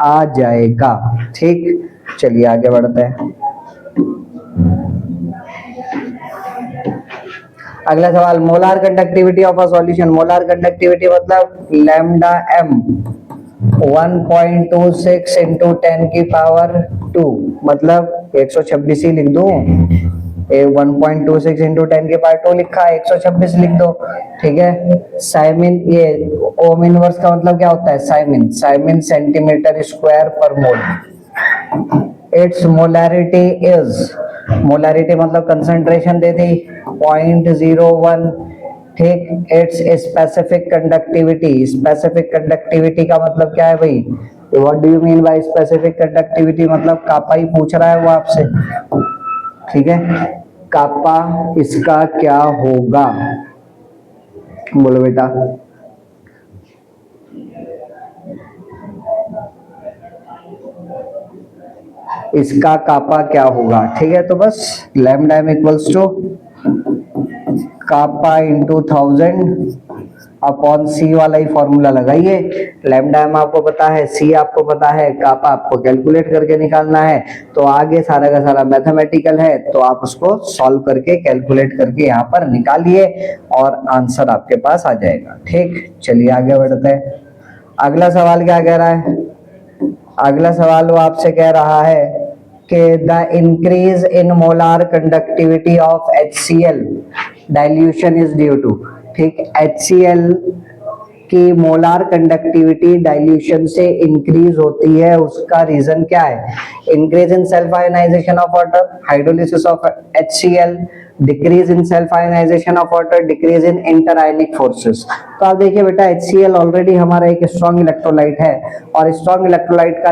आ जाएगा। ठीक, चलिए आगे बढ़ते हैं। अगला सवाल, molar conductivity of a solution. Molar conductivity मतलब लैम्डा एम 1.26 इंटू 10 की पावर 2, मतलब 126 ही लिख दूं, ये 1.26 इंटू 10 के पावर 2 लिखा है, 126 लिख दो, ठीक है। साइमिन, ये ओम इनवर्स का मतलब क्या होता है, साइमिन, साइमिन सेंटीमीटर स्क्वायर पर मोल। इट्स मोलैरिटी इज, मोलैरिटी मतलब कंसंट्रेशन दे दी 0.01, ठीक। It's specific conductivity, specific conductivity का मतलब क्या है भाई, what do you mean by specific conductivity, मतलब कापा ही पूछ रहा है वो आपसे, ठीक है। कापा इसका क्या होगा, बोलो बेटा। इसका कापा क्या होगा, ठीक है। तो बस lambda M equals to kappa into 1000 upon C वाला ही फॉर्मूला लगाइए। लैम्डा एम आपको पता है, सी आपको पता है, कापा आपको कैलकुलेट करके निकालना है। तो आगे सारा का सारा मैथमेटिकल है, तो आप उसको सॉल्व करके कैलकुलेट करके यहाँ पर निकालिए और आंसर आपके पास आ जाएगा, ठीक। चलिए आगे बढ़ते हैं। अगला सवाल क्या कह रहा है, अगला सवाल वो आपसे कह रहा है कि the increase in molar conductivity of HCl dilution is due to, ठीक। HCl की मोलार कंडक्टिविटी डाइल्यूशन से इंक्रीज होती है, उसका रीजन क्या है, increase in self ionisation of water, hydrolysis of HCl, decrease in self ionisation of water, decrease in inter ionic forces. तो आप देखिए बेटा, HCl ऑलरेडी हमारा एक स्ट्रॉन्ग इलेक्ट्रोलाइट है, और स्ट्रॉन्ग इलेक्ट्रोलाइट का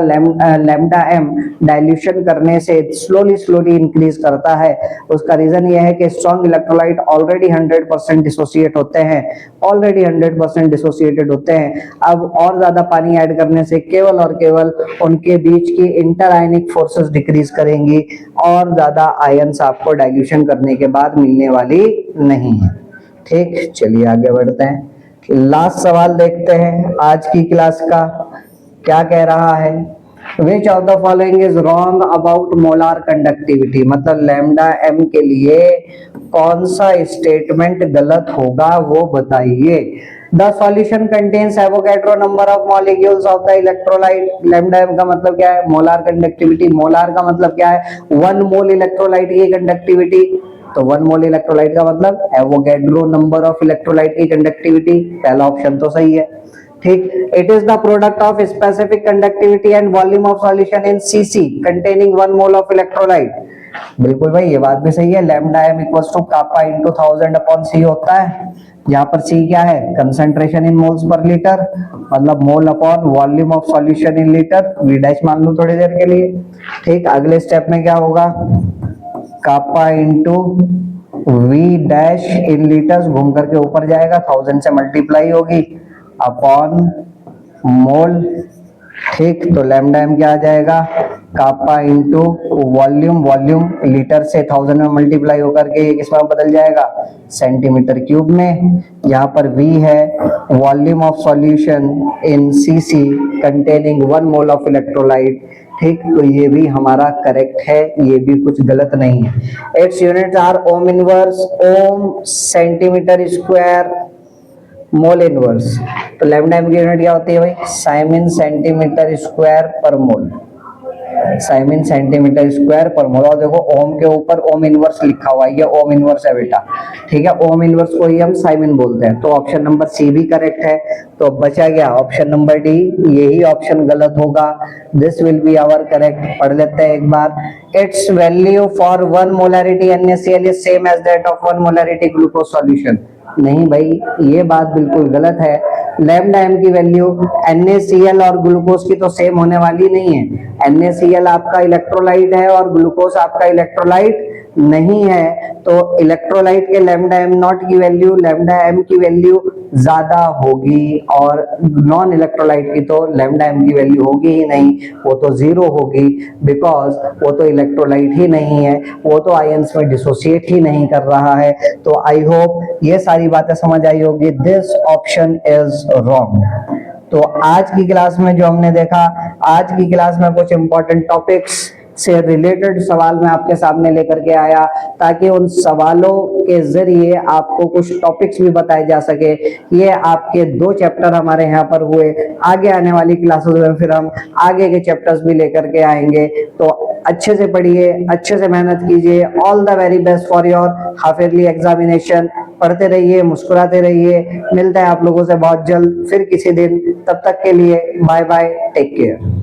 लैम्डा एम डाइल्यूशन करने से स्लोली स्लोली इंक्रीज करता है। उसका रीजन ये है कि स्ट्रॉन्ग इलेक्ट्रोलाइट ऑलरेडी 100% डिसोसिएट होते हैं, ऑलरेडी 100% डिसोसिएटेड होते हैं। अब और ज्यादा पानी ऐड करने से केवल और केवल उनके बीच की इंटर आयनिक फोर्सेस डिक्रीज करेंगी, और ज्यादा आयंस आपको डाइल्यूशन करने के बाद मिलने वाली नहीं है, ठीक। चलिए आगे बढ़ते हैं, लास्ट सवाल देखते हैं आज की क्लास का, क्या कह रहा है। Which of the following is wrong about molar conductivity, मतलब लैम्डा एम के लिए कौन सा स्टेटमेंट गलत होगा वो बताइए। The solution contains Avogadro number of molecules of the electrolyte, lambda M का मतलब क्या है, मोलार कंडक्टिविटी, मोलार का मतलब क्या है, 1 मोल इलेक्ट्रोलाइट की कंडक्टिविटी, तो 1 मोल इलेक्ट्रोलाइट का मतलब एवोगैड्रो नंबर ऑफ इलेक्ट्रोलाइट की कंडक्टिविटी, पहला ऑप्शन तो सही है, ठीक। It is the product of specific conductivity and volume of solution in cc containing 1 mole of electrolyte, बिल्कुल भाई ये बात भी सही है। Lambda M equals to kappa into 1000 upon C होता है, यहाँ पर सी क्या है, concentration in moles per litre, मतलब mole upon volume of solution in litre, we dash मान लो थोड़ी देर के लिए, ठीक। अगले स्टेप में क्या होगा, kappa into V dash in litres, घूम करके ऊपर जाएगा, 1000 से मल्टीप्लाई होगी अपॉन मोल, ठीक। तो लैम्डा एम क्या आ जाएगा, kappa into volume, volume litre से 1000 में मल्टीप्लाई होकर के ये किसमें बदल जाएगा, सेंटीमीटर क्यूब में। यहाँ पर V है volume of solution in cc containing 1 mole of electrolyte, ठीक। तो ये भी हमारा करेक्ट है, ये भी कुछ गलत नहीं है। Its units are ohm inverse, ohm, centimetre square, mole inverse. तो लैम्डा एम की यूनिट क्या होती है भाई, साइमन सेंटीमीटर स्क्वायर पर मोल, साइमन सेंटीमीटर स्क्वायर पर मोल। और देखो ओम के ऊपर ओम इनवर्स लिखा हुआ है, ये ओम इनवर्स है बेटा, ठीक है। ओम इनवर्स को ही हम साइमन बोलते हैं। तो ऑप्शन नंबर सी भी करेक्ट है, तो बचा गया ऑप्शन नंबर डी, यही ऑप्शन गलत होगा। This will be our correct. पढ़ लेते हैं एक बार। Its value for 1 molarity NaCl is same as that of 1 molarity glucose solution. नहीं भाई, ये बात बिल्कुल गलत है। लैम्डा एम की वैल्यू NaCl और ग्लूकोज की तो सेम होने वाली नहीं है। NaCl आपका इलेक्ट्रोलाइट है और ग्लूकोज आपका इलेक्ट्रोलाइट नहीं है, तो इलेक्ट्रोलाइट के लैम्डा एम नॉट की वैल्यू लैम्डा एम की वैल्यू ज्यादा होगी, और नॉन इलेक्ट्रोलाइट की तो लैम्डा एम की वैल्यू होगी ही नहीं, वो तो 0 होगी, बिकॉज वो तो इलेक्ट्रोलाइट ही नहीं है, वो तो आयंस में डिसोसिएट ही नहीं कर रहा है। तो आई होप ये सारी बातें समझ आई होगी। This option is wrong. तो आज की क्लास में जो हमने देखा, आज की क्लास में कुछ इंपॉर्टेंट टॉपिक्स से रिलेटेड सवाल मैं आपके सामने लेकर के आया, ताकि उन सवालों के जरिए आपको कुछ टॉपिक्स भी बताए जा सके। ये आपके 2 चैप्टर हमारे यहाँ पर हुए। आगे आने वाली क्लासेस में फिर हम आगे के चैप्टर्स भी लेकर के आएंगे। तो अच्छे से पढ़िए, अच्छे से मेहनत कीजिए। All the very best for your half yearly examination. पढ़ते रहिए, मुस्कुराते रहिए। मिलते हैं आप लोगों से बहुत जल्द फिर किसी दिन। तब तक के लिए बाय बाय, टेक केयर।